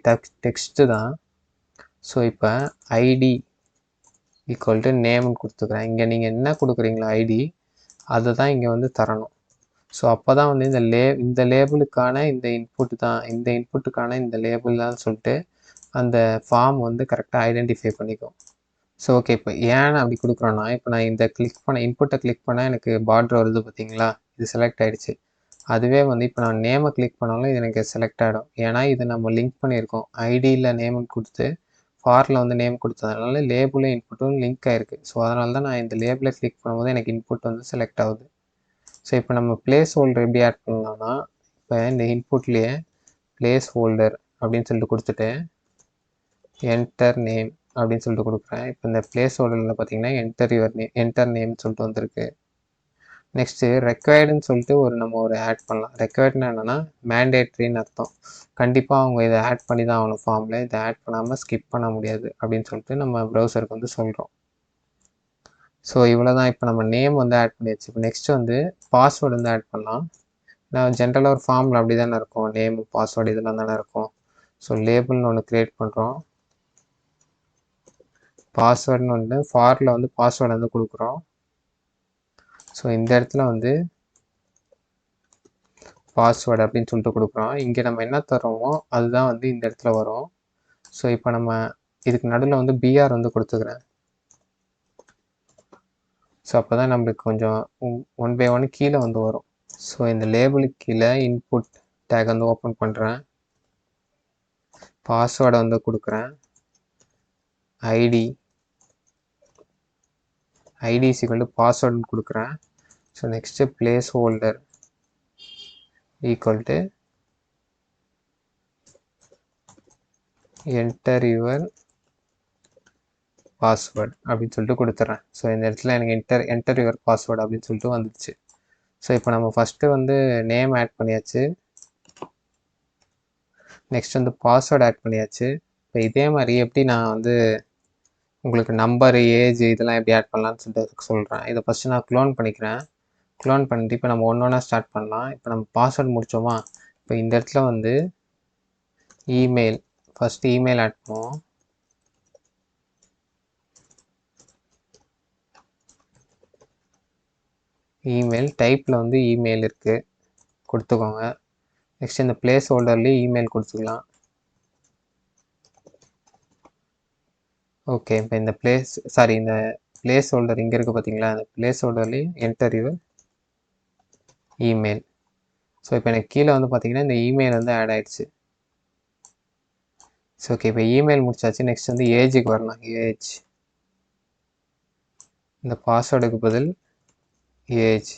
S1: டெக்ஸ்ட்டு தான். ஸோ இப்போ ஐடி ஈக்குவல் டு நேம்னு கொடுத்துக்கிறேன். இங்கே நீங்கள் என்ன கொடுக்குறீங்களோ ஐடி அதை தான் இங்கே வந்து தரணும். ஸோ அப்போ தான் வந்து இந்த லேபிளுக்கான இந்த இன்புட் தான், இந்த இன்புட்டுக்கான இந்த லேபிள் தான் சொல்லிட்டு அந்த ஃபார்ம் வந்து கரெக்டாக ஐடென்டிஃபை பண்ணிக்கும். ஸோ ஓகே, இப்போ ஏன் அப்படி கொடுக்குறோன்னா, இப்போ நான் இந்த இன்புட்டை கிளிக் பண்ணால் எனக்கு பார்டர் வருது பார்த்தீங்களா, இது செலக்ட் ஆகிடுச்சு. அதுவே வந்து இப்போ நான் நேமை கிளிக் பண்ணாலும் இது எனக்கு செலக்ட் ஆகிடும். ஏன்னா இது நம்ம லிங்க் பண்ணியிருக்கோம், ஐடியில் நேம்னு கொடுத்து ஃபாரில் வந்து நேம் கொடுத்ததுனால லேபிளும் இன்புட்டும் லிங்க் ஆகிருக்கு. ஸோ அதனால தான் நான் இந்த லேபிளை கிளிக் பண்ணும்போது எனக்கு இன்புட் வந்து செலக்ட் ஆகுது. ஸோ இப்போ நம்ம பிளேஸ் ஹோல்டர் எப்படி ஆட் பண்ணலாம்னா, இப்போ இந்த இன்புட்லேயே பிளேஸ் ஹோல்டர் அப்படின்னு சொல்லிட்டு கொடுத்துட்டு என்டர் நேம் அப்படின்னு சொல்லிட்டு கொடுக்குறேன். இப்போ இந்த பிளேஸ் ஹோல்டரில் பார்த்தீங்கன்னா என்டர் நேம் சொல்லிட்டு வந்திருக்கு. நெக்ஸ்ட்டு ரெக்வயர்டுன்னு சொல்லிட்டு நம்ம ஒரு ஆட் பண்ணலாம். ரெக்வயர்டுன்னு என்னென்னா மேண்டேட்ரின்னு அர்த்தம். கண்டிப்பாக அவங்க இதை ஆட் பண்ணி தான் ஆகணும் ஃபார்மில், இதை ஆட் பண்ணாமல் ஸ்கிப் பண்ண முடியாது அப்படின்னு சொல்லிட்டு நம்ம ப்ரௌசருக்கு வந்து சொல்கிறோம். ஸோ இவ்வளோ தான். இப்போ நம்ம நேம் வந்து ஆட் பண்ணியாச்சு. இப்போ நெக்ஸ்ட்டு வந்து பாஸ்வேர்டு வந்து ஆட் பண்ணலாம். நான் ஜென்ரலாக ஒரு ஃபார்மில் அப்படி தானே இருக்கும், நேம் பாஸ்வேர்டு இதெல்லாம் தானே இருக்கும். ஸோ லேபிள்னு ஒன்று க்ரியேட் பண்ணுறோம். பாஸ்வேர்டுன்னு ஒன்று ஃபாரில் வந்து பாஸ்வேர்டு வந்து கொடுக்குறோம். ஸோ இந்த இடத்துல வந்து பாஸ்வேர்டு அப்படின்னு சொல்லிட்டு கொடுக்குறோம். இங்கே நம்ம என்ன தரோமோ அதுதான் வந்து இந்த இடத்துல வரும். ஸோ இப்போ நம்ம இதுக்கு நடுவில் வந்து பிஆர் வந்து கொடுத்துக்கிறேன். ஸோ அப்போ தான் நம்மளுக்கு கொஞ்சம் 1 by 1 கீழே வந்து வரும். ஸோ இந்த லேபிளுக்கு கீழே இன்புட் டேக் வந்து ஓப்பன் பண்ணுறேன், பாஸ்வேர்டை வந்து கொடுக்குறேன். ஐடி இஸ் ஈக்குவல் டு பாஸ்வேர்டுன்னு கொடுக்குறேன். So next place holder equal to enter your password அப்படின்னு சொல்லிட்டு கொடுத்துட்றேன். ஸோ இந்த இடத்துல எனக்கு என்டர் யுவர் பாஸ்வேர்டு அப்படின்னு சொல்லிட்டு வந்துடுச்சு. ஸோ இப்போ நம்ம ஃபஸ்ட்டு வந்து நேம் ஆட் பண்ணியாச்சு, நெக்ஸ்ட் வந்து பாஸ்வேர்டு ஆட் பண்ணியாச்சு. இப்போ இதே மாதிரி எப்படி நான் வந்து உங்களுக்கு நம்பர், ஏஜ் இதெல்லாம் எப்படி ஆட் பண்ணலான்னு சொல்லிட்டு சொல்கிறேன். இதை ஃபஸ்ட்டு நான் க்ளோன் பண்ணிக்கிறேன். க்ளோன் பண்ணிட்டு இப்போ நம்ம ஒன்று ஒன்றா ஸ்டார்ட் பண்ணலாம். இப்போ நம்ம பாஸ்வேர்டு முடித்தோமா, இப்போ இந்த இடத்துல வந்து இமெயில், ஃபஸ்ட்டு இமெயில் ஆட் பண்ணுவோம். இமெயில் டைப்பில் வந்து இமெயில் இருக்குது, கொடுத்துக்கோங்க. நெக்ஸ்ட் இந்த பிளேஸ் ஹோல்டர்லேயே இமெயில் கொடுத்துக்கலாம். ஓகே, இப்போ இந்த பிளேஸ் ஹோல்டர் இங்கே இருக்குது பார்த்தீங்களா, அந்த பிளேஸ் ஹோல்டர்லேயே என்டர் யுவர் இமெயில். ஸோ இப்போ எனக்கு கீழே வந்து பார்த்தீங்கன்னா இந்த இமெயில் வந்து ஆட் ஆகிடுச்சு. ஸோ ஓகே, இப்போ இமெயில் முடிச்சாச்சு. நெக்ஸ்ட் வந்து ஏஜுக்கு வரலாம். ஏஜ், இந்த பாஸ்வேர்டுக்கு பதில் ஏஜ்,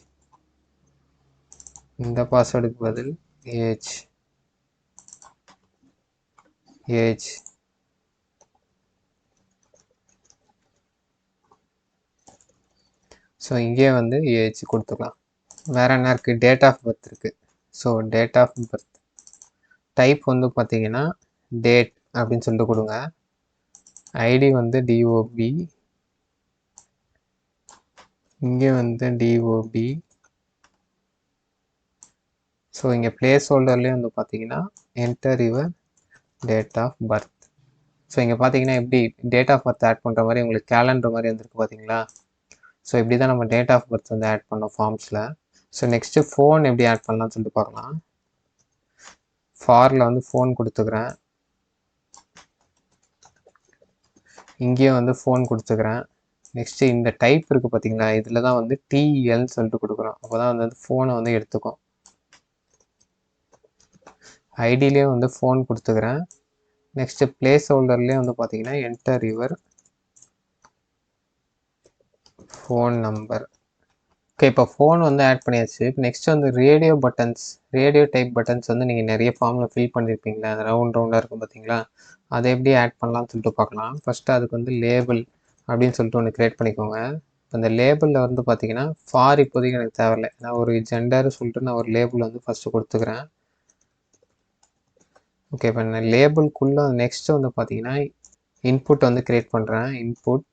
S1: இந்த பாஸ்வேர்டுக்கு பதில் ஏஜ், ஏஜ். ஸோ இங்கே வந்து ஏஜ் கொடுத்துக்கலாம். வேறு என்ன இருக்குது, டேட் ஆஃப் பர்த் இருக்குது. So date of birth type வந்து பார்த்தீங்கன்னா டேட் அப்படின்னு சொல்லிட்டு கொடுங்க. ஐடி வந்து டிஓபி, இங்கே வந்து டிஓபி. ஸோ இங்கே பிளேஸ் ஹோல்டர்லேயே வந்து பார்த்தீங்கன்னா enter your date of birth. So இங்கே பார்த்தீங்கன்னா எப்படி டேட் ஆஃப் பர்த் ஆட் பண்ணுற மாதிரி உங்களுக்கு கேலண்டர் மாதிரி வந்துருக்கு பார்த்தீங்களா. ஸோ இப்படி தான் நம்ம டேட் ஆஃப் பர்த் வந்து ஆட் பண்ணோம் ஃபார்ம்ஸில். ஸோ நெக்ஸ்ட்டு ஃபோன் எப்படி ஆட் பண்ணலாம்னு சொல்லிட்டு பார்க்கலாம். ஃபாரில் வந்து ஃபோன் கொடுத்துக்கிறேன், இங்கேயும் வந்து ஃபோன் கொடுத்துக்கிறேன். நெக்ஸ்ட்டு இந்த டைப் இருக்குது பார்த்தீங்களா, இதில் தான் வந்து டிஎல்னு சொல்லிட்டு கொடுக்குறோம். அப்போ தான் வந்து ஃபோனை வந்து எடுத்துக்கும். ஐடியிலே வந்து ஃபோன் கொடுத்துக்கிறேன். நெக்ஸ்ட்டு பிளேஸ் ஹோல்டர்லேயே வந்து பார்த்தீங்கன்னா enter your phone number. Okay, இப்போ ஃபோன் வந்து ஆட் பண்ணியாச்சு. நெக்ஸ்ட் வந்து radio buttons, radio type buttons வந்து நீங்கள் நிறைய ஃபார்மில் ஃபில் பண்ணியிருப்பீங்களா, அந்த ரவுண்டாக இருக்கும் பார்த்தீங்களா, அதை எப்படி ஆட் பண்ணலாம்னு சொல்லிட்டு பார்க்கலாம். ஃபஸ்ட்டு அதுக்கு வந்து லேபிள் அப்படின்னு சொல்லிட்டு ஒன்று க்ரியேட் பண்ணிக்கோங்க. இப்போ இந்த லேபிளில் வந்து பார்த்தீங்கன்னா ஃபார் இப்போதைக்கு எனக்கு தேவையில்லை, நான் ஒரு ஜெண்டர் சொல்லிட்டு நான் ஒரு லேபிள் வந்து ஃபஸ்ட்டு கொடுத்துக்கிறேன். ஓகே, இப்போ நான் லேபிள்குள்ளே நெக்ஸ்ட்டு வந்து பார்த்தீங்கன்னா இன்புட் வந்து க்ரியேட் பண்ணுறேன். இன்புட்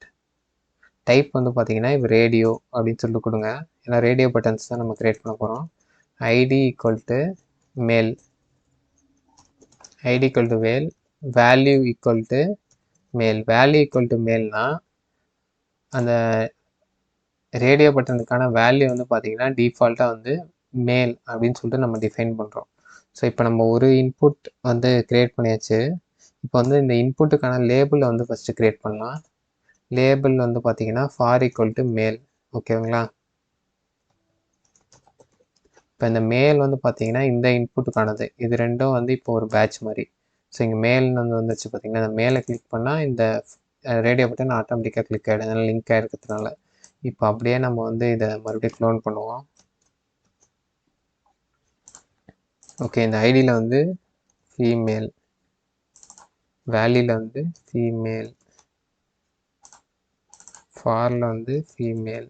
S1: டைப் வந்து பார்த்தீங்கன்னா இப்போ ரேடியோ அப்படின்னு சொல்லிட்டு கொடுங்க. ஏன்னா ரேடியோ பட்டன்ஸ் தான் நம்ம க்ரியேட் பண்ண போகிறோம். ID equal to male, ID equal to male, value equal to male. Value equal to மேல்னா அந்த ரேடியோ பட்டனுக்கான வேல்யூ வந்து பார்த்தீங்கன்னா டிஃபால்ட்டாக வந்து மேல் அப்படின்னு சொல்லிட்டு நம்ம டிஃபைன் பண்ணுறோம். ஸோ இப்போ நம்ம ஒரு இன்புட் வந்து க்ரியேட் பண்ணியாச்சு. இப்போ வந்து இந்த இன்புட்டுக்கான லேபிளை வந்து ஃபஸ்ட்டு க்ரியேட் பண்ணலாம். லேபிள் வந்து பார்த்தீங்கன்னா ஃபார் ஈக்குவல் டு மேல். ஓகேங்களா, இப்போ இந்த மேல் வந்து பார்த்தீங்கன்னா இந்த இன்புட்டுக்கானது, இது ரெண்டும் வந்து இப்போ ஒரு பேட்ச் மாதிரி. ஸோ இங்கே மேல்னு வந்து வந்துச்சு பார்த்தீங்கன்னா, இந்த மேலே கிளிக் பண்ணால் இந்த ரேடியோ பட்டன் ஆட்டோமேட்டிக்காக கிளிக் ஆகிடும், அதனால் லிங்க் ஆகிருக்கிறதுனால. இப்போ அப்படியே நம்ம வந்து இதை மறுபடியும் க்ளோன் பண்ணுவோம். ஓகே, இந்த ஐடியில் வந்து ஃபீமேல், வேல்யூவில் வந்து ஃபீமேல், ஃபாரில் வந்து ஃபீமேல்,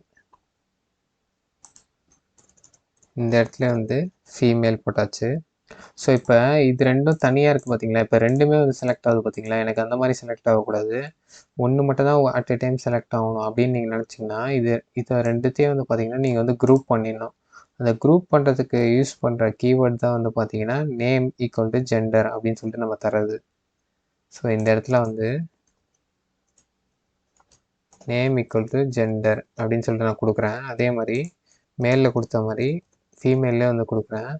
S1: இந்த இடத்துல வந்து ஃபீமேல் போட்டாச்சு. ஸோ இப்போ இது ரெண்டும் தனியாக இருக்குது பார்த்தீங்களா, இப்போ ரெண்டுமே வந்து செலக்ட் ஆகுது பார்த்தீங்களா. எனக்கு அந்த மாதிரி செலக்ட் ஆகக்கூடாது, ஒன்று மட்டும் தான் அட் எ டைம் செலக்ட் ஆகணும் அப்படின்னு நீங்கள் நினச்சிங்கன்னா இதை ரெண்டுத்தையும் வந்து பார்த்தீங்கன்னா நீங்கள் வந்து குரூப் பண்ணிடணும். அந்த குரூப் பண்ணுறதுக்கு யூஸ் பண்ணுற கீவேர்ட் தான் வந்து பார்த்தீங்கன்னா நேம் ஈக்குவல் டு ஜெண்டர் அப்படின்னு சொல்லிட்டு நம்ம தர்றது. ஸோ இந்த இடத்துல வந்து நேம் ஈக்குவல் டு ஜெண்டர் அப்படின்னு சொல்லிட்டு நான் கொடுக்குறேன். அதே மாதிரி மேலில் கொடுத்த மாதிரி ஃபீமேல்லே வந்து கொடுக்குறேன்.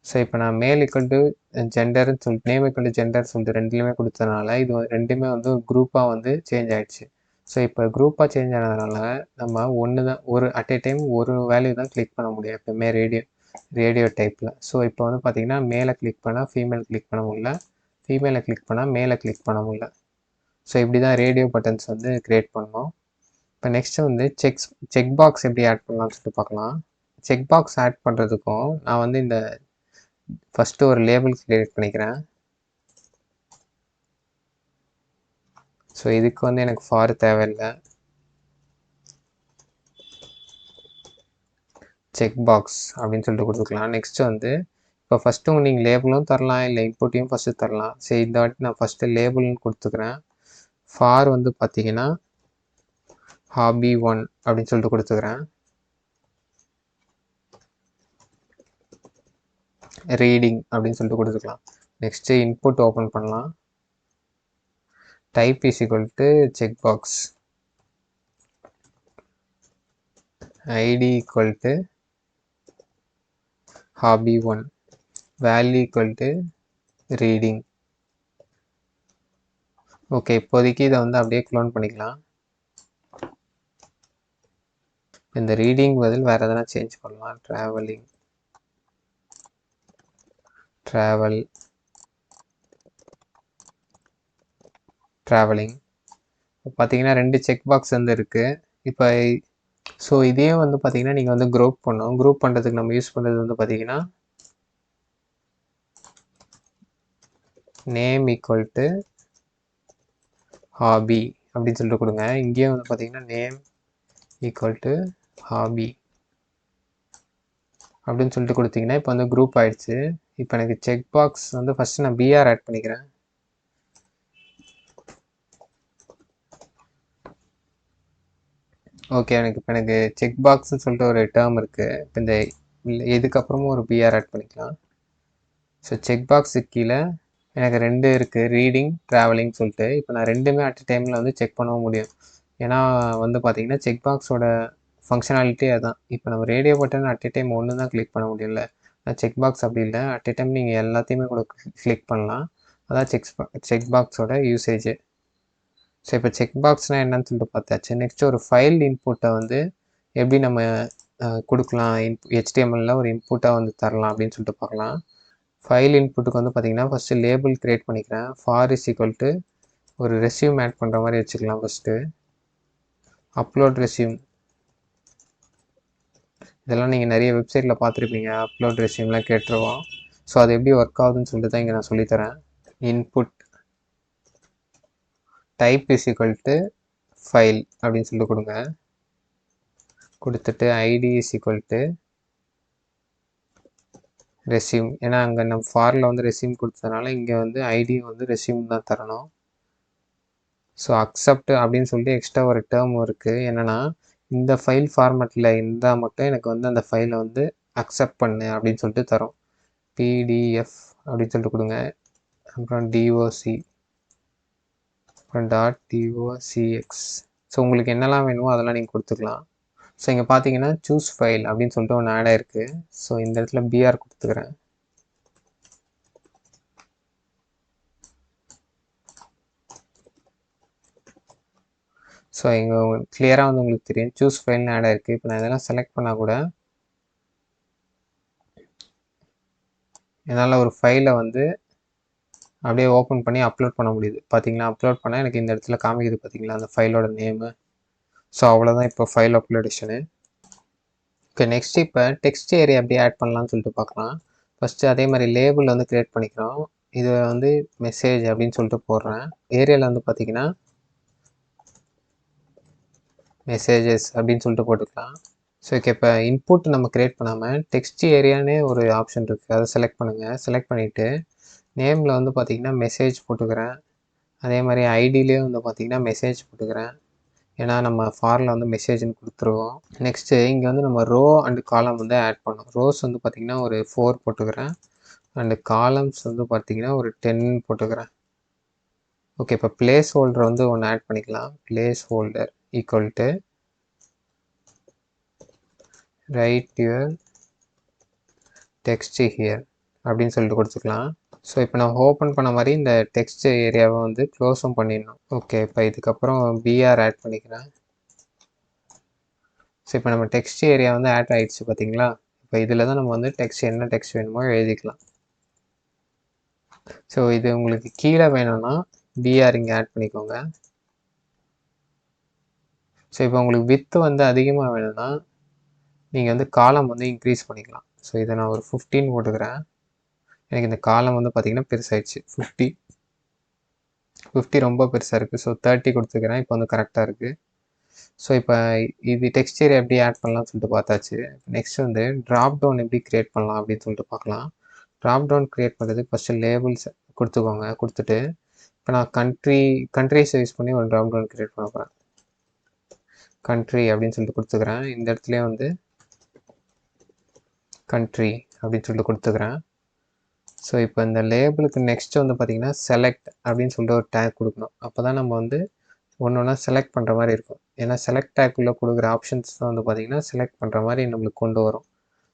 S1: ஸோ இப்போ நான் மேல் ஈக்குவல் டு ஜெண்டர்னு சொல்லிட்டு நேம் ஈக்குவல் டு ஜெண்டர் சொல்லிட்டு ரெண்டுலேயுமே கொடுத்ததுனால இது ரெண்டுமே வந்து குரூப்பாக வந்து சேஞ்ச் ஆகிடுச்சு. ஸோ இப்போ குரூப்பாக சேஞ்ச் ஆனதுனால நம்ம ஒன்று தான் ஒரு அட் எ டைம் ஒரு வேல்யூ தான் கிளிக் பண்ண முடியும் எப்போவுமே ரேடியோ டைப்பில். ஸோ இப்போ வந்து பார்த்திங்கன்னா மேலே கிளிக் பண்ணால் ஃபீமேல் கிளிக் பண்ண முடியல, ஃபீமேலை கிளிக் பண்ணால் மேலே கிளிக் பண்ண முடியல. ஸோ இப்படி தான் ரேடியோ பட்டன்ஸ் வந்து க்ரியேட் பண்ணோம். இப்போ நெக்ஸ்ட்டு வந்து செக் பாக்ஸ் எப்படி ஆட் பண்ணலாம்னு சொல்லிட்டு பார்க்கலாம். செக் பாக்ஸ் ஆட் பண்ணுறதுக்கும் நான் வந்து இந்த ஃபஸ்ட்டு ஒரு லேபிள் க்ரியேட் பண்ணிக்கிறேன். ஸோ இதுக்கு வந்து எனக்கு ஃபார் தேவையில்லை. செக் பாக்ஸ் அப்படின்னு சொல்லிட்டு கொடுத்துக்கலாம். நெக்ஸ்ட்டு வந்து இப்போ ஃபஸ்ட்டு நீங்கள் லேபிளும் தரலாம், இல்லை இன்புட்டையும் ஃபஸ்ட்டு தரலாம். சரி, இந்த வாட்டி நான் ஃபஸ்ட்டு லேபிள்னு கொடுத்துக்கிறேன். ஃபார் வந்து பார்த்தீங்கன்னா hobby1 அப்படின்னு சொல்லிட்டு கொடுத்துக்கிறேன். ரீடிங் அப்படின்னு சொல்லிட்டு கொடுத்துக்கலாம். நெக்ஸ்ட்டு இன்புட் ஓப்பன் பண்ணலாம். Type is equal to check box, ID equal to hobby1, value equal to reading. Okay, இப்போதைக்கு இதை வந்து அப்படியே க்ளோன் பண்ணிக்கலாம். இந்த ரீடிங் பதில் வேறு எதனா சேஞ்ச் பண்ணலாம். ட்ராவலிங் பார்த்தீங்கன்னா 2 செக் பாக்ஸ் வந்து இருக்குது. இப்போ ஸோ இதையும் வந்து பார்த்தீங்கன்னா நீங்கள் வந்து குரூப் பண்ணணும். குரூப் பண்ணுறதுக்கு நம்ம யூஸ் பண்ணுறது வந்து பார்த்தீங்கன்னா நேம் ஈக்குவல் டு ஹாபி அப்படின்னு சொல்லிட்டு கொடுங்க. இங்கேயும் வந்து பார்த்தீங்கன்னா நேம் ஈக்குவல் டு ஹாபி அப்படின்னு சொல்லிட்டு கொடுத்தீங்கன்னா இப்போ வந்து குரூப் ஆயிடுச்சு. இப்போ எனக்கு செக் பாக்ஸ் வந்து ஃபஸ்ட்டு நான் பிஆர் ஆட் பண்ணிக்கிறேன். ஓகே, எனக்கு செக் பாக்ஸ்ன்னு சொல்லிட்டு ஒரு டேர்ம் இருக்குது. இப்போ இந்த இதுக்கப்புறமும் ஒரு பிஆர் ஆட் பண்ணிக்கலாம். ஸோ செக் பாக்ஸுக்கு கீழே எனக்கு 2 இருக்குது, ரீடிங், ட்ராவலிங் சொல்லிட்டு. இப்போ நான் ரெண்டுமே அட் டைமில் வந்து செக் பண்ணவும் முடியும். ஏன்னா வந்து பார்த்தீங்கன்னா செக் பாக்ஸோட ஃபங்க்ஷனாலிட்டி அதுதான். இப்போ நம்ம ரேடியோ பட்டன் அட் டைம் ஒன்று தான் கிளிக் பண்ண முடியல. செக் பாக்ஸ் அப்படி இல்லை, அட் டைம் நீங்கள் எல்லாத்தையுமே கூட கிளிக் பண்ணலாம். அதான் செக் பாக்ஸோட யூசேஜ். ஸோ இப்போ செக் பாக்ஸ்னால் என்னன்னு சொல்லிட்டு பார்த்தாச்சு. நெக்ஸ்ட் ஒரு ஃபைல் இன்புட்டை வந்து எப்படி நம்ம கொடுக்கலாம், HTML ஒரு இன்புட்டாக வந்து தரலாம் அப்படின்னு சொல்லிட்டு பார்க்கலாம். ஃபைல் இன்புட்டுக்கு வந்து பார்த்தீங்கன்னா ஃபஸ்ட்டு லேபிள் க்ரியேட் பண்ணிக்கிறேன். ஃபார் இஸ் ஈக்குவல் டு ஒரு ரெஸ்யூம் ஆட் பண்ணுற மாதிரி வச்சுக்கலாம். ஃபஸ்ட்டு அப்லோட் ரெஸ்யூம், இதெல்லாம் நீங்கள் நிறைய வெப்சைட்டில் பார்த்துருப்பீங்க. அப்லோட் ரெஸ்யூம்லாம் கேட்டுருவோம். ஸோ அது எப்படி ஒர்க் ஆகுதுன்னு சொல்லிட்டு தான் இங்கே நான் சொல்லித்தரேன். Input type is equal to file அப்படின்னு சொல்லிட்டு கொடுங்க. கொடுத்துட்டு ID is equal to resume. ஏன்னா அங்கே நம்ம ஃபாரில் வந்து ரெஸ்யூம் கொடுத்ததுனால இங்கே வந்து ஐடி வந்து ரெஸ்யூம் தான் தரணும். ஸோ அக்செப்ட் அப்படின்னு சொல்லிட்டு எக்ஸ்ட்ரா ஒரு டேர்ம் இருக்குது. என்னென்னா இந்த ஃபைல் ஃபார்மேட்டில் இருந்தால் மட்டும் எனக்கு வந்து அந்த ஃபைலை வந்து அக்செப்ட் பண்ணு அப்படின்னு சொல்லிட்டு தரோம். பிடிஎஃப் அப்படின்னு சொல்லிட்டு கொடுங்க. அப்புறம் டிஓசி, அப்புறம் .docx. ஸோ உங்களுக்கு என்னெல்லாம் வேணுமோ அதெல்லாம் நீங்கள் கொடுத்துக்கலாம். ஸோ இங்கே பார்த்தீங்கன்னா சூஸ் ஃபைல் அப்படின்னு சொல்லிட்டு ஒன்று ஆட் ஆகிருக்கு. ஸோ இந்த இடத்துல பிஆர் கொடுத்துக்கிறேன். ஸோ இங்கே கிளியராக வந்து உங்களுக்கு தெரியும் சூஸ் ஃபைல்னு ஆட் ஆகிருக்கு. இப்போ நான் இதெல்லாம் செலக்ட் பண்ணால் கூட என்னால் ஒரு ஃபைலை வந்து அப்படியே ஓப்பன் பண்ணி அப்லோட் பண்ண முடியுது. பார்த்தீங்களா, அப்லோட் பண்ணால் எனக்கு இந்த இடத்துல காமிக்குது பார்த்தீங்களா அந்த ஃபைலோட நேமு. ஸோ அவ்வளோதான் இப்போ ஃபைல் அப்லோடேஷனு. ஓகே, நெக்ஸ்ட் இப்போ டெக்ஸ்ட் ஏரியா எப்படி ஆட் பண்ணலாம்னு சொல்லிட்டு பார்க்கலாம். ஃபஸ்ட்டு அதே மாதிரி லேபிள் வந்து க்ரியேட் பண்ணிக்கிறோம். இது வந்து மெசேஜ் அப்படின்னு சொல்லிட்டு போடுறேன். ஏரியாவில் வந்து பார்த்தீங்கன்னா மெசேஜஸ் அப்படின்னு சொல்லிட்டு போட்டுக்கலாம். ஸோ ஓகே, இப்போ இன்புட் நம்ம க்ரியேட் பண்ணாமல் டெக்ஸ்ட் ஏரியானே ஒரு ஆப்ஷன் இருக்குது, அதை செலக்ட் பண்ணுங்கள். செலக்ட் பண்ணிவிட்டு நேமில் வந்து பார்த்தீங்கன்னா மெசேஜ் போட்டுக்கிறேன். அதே மாதிரி ஐடியிலே வந்து பார்த்தீங்கன்னா மெசேஜ் போட்டுக்கிறேன். ஏன்னா நம்ம ஃபாரில் வந்து மெசேஜ்னு கொடுத்துருவோம். நெக்ஸ்ட்டு இங்கே வந்து நம்ம ரோ அண்டு காலம் வந்து ஆட் பண்ணோம். ரோஸ் வந்து பார்த்திங்கன்னா ஒரு 4 போட்டுக்கிறேன். அண்டு காலம்ஸ் வந்து பார்த்திங்கன்னா ஒரு 10 போட்டுக்கிறேன். ஓகே, இப்போ பிளேஸ் ஹோல்டர் வந்து ஒன்று ஆட் பண்ணிக்கலாம். Place holder equal to right your text here அப்படின்னு சொல்லிட்டு கொடுத்துக்கலாம். ஸோ இப்போ நான் ஓப்பன் பண்ண மாதிரி இந்த டெக்ஸ்ட் ஏரியாவை வந்து க்ளோஸும் பண்ணிடணும். ஓகே, இப்போ இதுக்கப்புறம் பிஆர் ஆட் பண்ணிக்கிறேன். ஸோ இப்போ நம்ம டெக்ஸ்ட் ஏரியா வந்து ஆட் ஆகிடுச்சு பார்த்தீங்களா. இப்போ இதில் தான் நம்ம வந்து என்ன டெக்ஸ்ட் வேணுமோ எழுதிக்கலாம். ஸோ இது உங்களுக்கு கீழே வேணும்னா பிஆர் இங்கே ஆட் பண்ணிக்கோங்க. ஸோ இப்போ உங்களுக்கு வித்து வந்து அதிகமாக வேணும்னா நீங்கள் வந்து காலம் வந்து இன்க்ரீஸ் பண்ணிக்கலாம். ஸோ இதை நான் ஒரு 15 போட்டுக்கிறேன். எனக்கு இந்த காலம் வந்து பார்த்திங்கன்னா பெருசாகிடுச்சு. 50 ரொம்ப பெருசாக இருக்குது. ஸோ 30 கொடுத்துக்கிறேன். இப்போ வந்து கரெக்டாக இருக்குது. ஸோ இப்போ இது டெக்ஸ்சர் எப்படி ஆட் பண்ணலாம்னு சொல்லிட்டு பார்த்தாச்சு. நெக்ஸ்ட் வந்து ட்ராப் டவுன் எப்படி க்ரியேட் பண்ணலாம் அப்படின்னு சொல்லிட்டு பார்க்கலாம். ட்ராப் டவுன் க்ரியேட் பண்ணுறதுக்கு ஃபஸ்ட்டு லேபிள்ஸ் கொடுத்துக்கோங்க. கொடுத்துட்டு இப்போ நான் கண்ட்ரிஸ் யூஸ் பண்ணி ஒரு ட்ராப் டவுன் க்ரியேட் பண்ண போகிறேன். கண்ட்ரி அப்படின்னு சொல்லிட்டு கொடுத்துக்கிறேன். இந்த இடத்துலேயே வந்து கண்ட்ரி அப்படின்னு சொல்லிட்டு கொடுத்துக்கிறேன். ஸோ இப்போ இந்த லேபிளுக்கு நெக்ஸ்ட் வந்து பார்த்திங்கன்னா செலக்ட் அப்படின்னு சொல்லிட்டு ஒரு டேக் கொடுக்கணும். அப்போ தான் நம்ம வந்து ஒன்று ஒன்றா செலக்ட் பண்ணுற மாதிரி இருக்கும். ஏன்னா செலக்ட் டேக்குள்ளே கொடுக்குற ஆப்ஷன்ஸ் தான் வந்து பார்த்திங்கன்னா செலக்ட் பண்ணுற மாதிரி நம்மளுக்கு கொண்டு வரும்.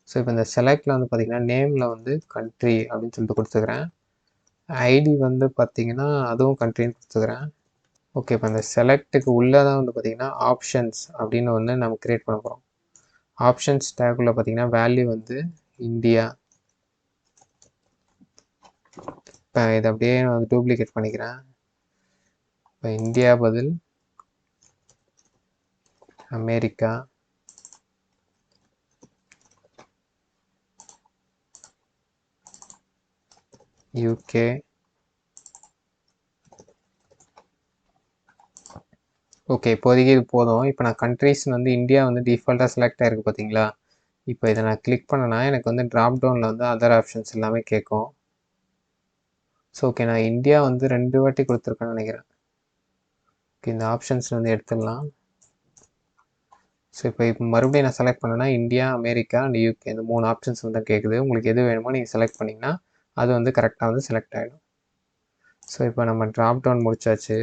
S1: ஸோ இப்போ இந்த செலக்டில் வந்து பார்த்திங்கன்னா நேமில் வந்து கண்ட்ரி அப்படின்னு சொல்லிட்டு கொடுத்துக்கிறேன். ஐடி வந்து பார்த்திங்கன்னா அதுவும் கண்ட்ரின்னு கொடுத்துக்கிறேன். ஓகே, இப்போ இந்த செலக்ட்டுக்கு உள்ளே தான் வந்து பார்த்திங்கன்னா ஆப்ஷன்ஸ் அப்படின்னு வந்து நம்ம க்ரியேட் பண்ண போகிறோம். ஆப்ஷன்ஸ் டேக்குள்ளே பார்த்திங்கன்னா வேல்யூ வந்து இந்தியா. இப்போ இதை அப்படியே நான் வந்து டூப்ளிகேட் பண்ணிக்கிறேன். இப்போ இந்தியா பதில் அமெரிக்கா, யூகே, ஓகே, இப்போதைக்கு இது போதும். இப்போ நான் கண்ட்ரிஸ் வந்து இந்தியா வந்து டிஃபால்ட்டாக செலக்ட் ஆகிருக்கு பார்த்தீங்களா. இப்போ இதை நான் கிளிக் பண்ணேன்னா எனக்கு வந்து ட்ராப் டவுனில் வந்து அதர் ஆப்ஷன்ஸ் எல்லாமே கேட்கும். ஸோ ஓகே, நான் இந்தியா வந்து 2 வாட்டி கொடுத்துருக்கேன்னு நினைக்கிறேன். ஓகே, இந்த ஆப்ஷன்ஸ் வந்து எடுத்துடலாம். ஸோ இப்போ மறுபடியும் நான் செலக்ட் பண்ணேன்னா இந்தியா, அமெரிக்கா அண்ட் யூகே இந்த 3 ஆப்ஷன்ஸ் வந்து கேட்குது. உங்களுக்கு எது வேணுமோ நீங்கள் செலக்ட் பண்ணிங்கன்னா அது வந்து கரெக்டாக வந்து செலக்ட் ஆகிடும். ஸோ இப்போ நம்ம ட்ராப் டவுன் முடிச்சாச்சு.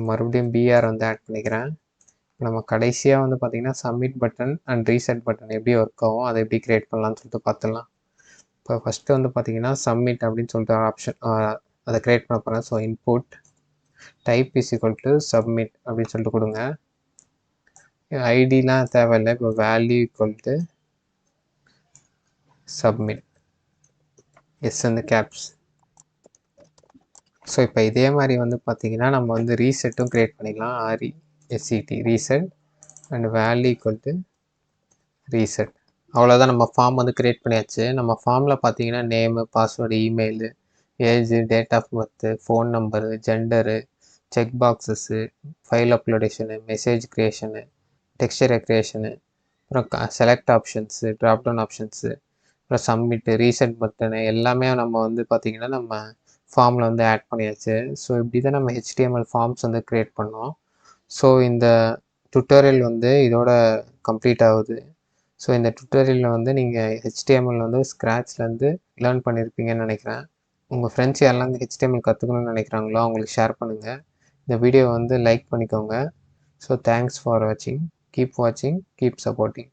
S1: மறுபடியும் பிஆர் வந்து ஆட் பண்ணிக்கிறேன். நம்ம கடைசியாக வந்து பார்த்திங்கன்னா submit button and reset button எப்படி ஒர்க் ஆகும் அதை எப்படி க்ரியேட் பண்ணலான்னு சொல்லிட்டு பார்த்துடலாம். இப்போ ஃபஸ்ட்டு வந்து பார்த்திங்கன்னா சப்மிட் அப்படின்னு சொல்லிட்டு ஆப்ஷன் அதை க்ரியேட் பண்ண போகிறேன். So input type is equal to submit அப்படின்னு சொல்லிட்டு கொடுங்க. ஐடிலாம் தேவையில்லை. இப்போ value equal to submit, S வந்து கேப்ஸ். ஸோ இப்போ இதே மாதிரி வந்து பார்த்திங்கன்னா நம்ம வந்து ரீசெட்டும் க்ரியேட் பண்ணிக்கலாம். RESET reset and value equal to reset. அவ்வளோதான், நம்ம ஃபார்ம் வந்து க்ரியேட் பண்ணியாச்சு. நம்ம ஃபார்மில் பார்த்தீங்கன்னா name, password, email, age, date of birth, phone number, gender, check boxes, file uploadation, message creation, texture creation, அப்புறம் select options, drop down options, அப்புறம் submit, reset button எல்லாமே நம்ம வந்து பார்த்திங்கன்னா நம்ம ஃபார்மில் வந்து ஆட் பண்ணியாச்சு. ஸோ இப்படி தான் நம்ம HTML ஃபார்ம்ஸ் வந்து க்ரியேட் பண்ணோம். ஸோ இந்த டுட்டோரியல் வந்து இதோட கம்ப்ளீட் ஆகுது. ஸோ இந்த டுட்டோரியலில் வந்து நீங்கள் HTML வந்து ஸ்க்ராட்ச்லேருந்து லேர்ன் பண்ணியிருப்பீங்கன்னு நினைக்கிறேன். உங்கள் ஃப்ரெண்ட்ஸ் யாரெல்லாம் இந்த HTML கற்றுக்கணும்னு நினைக்கிறாங்களோ அவங்களுக்கு ஷேர் பண்ணுங்கள். இந்த வீடியோ வந்து லைக் பண்ணிக்கோங்க. ஸோ தேங்க்ஸ் ஃபார் வாட்சிங். கீப் வாட்சிங், கீப் சப்போர்ட்டிங்.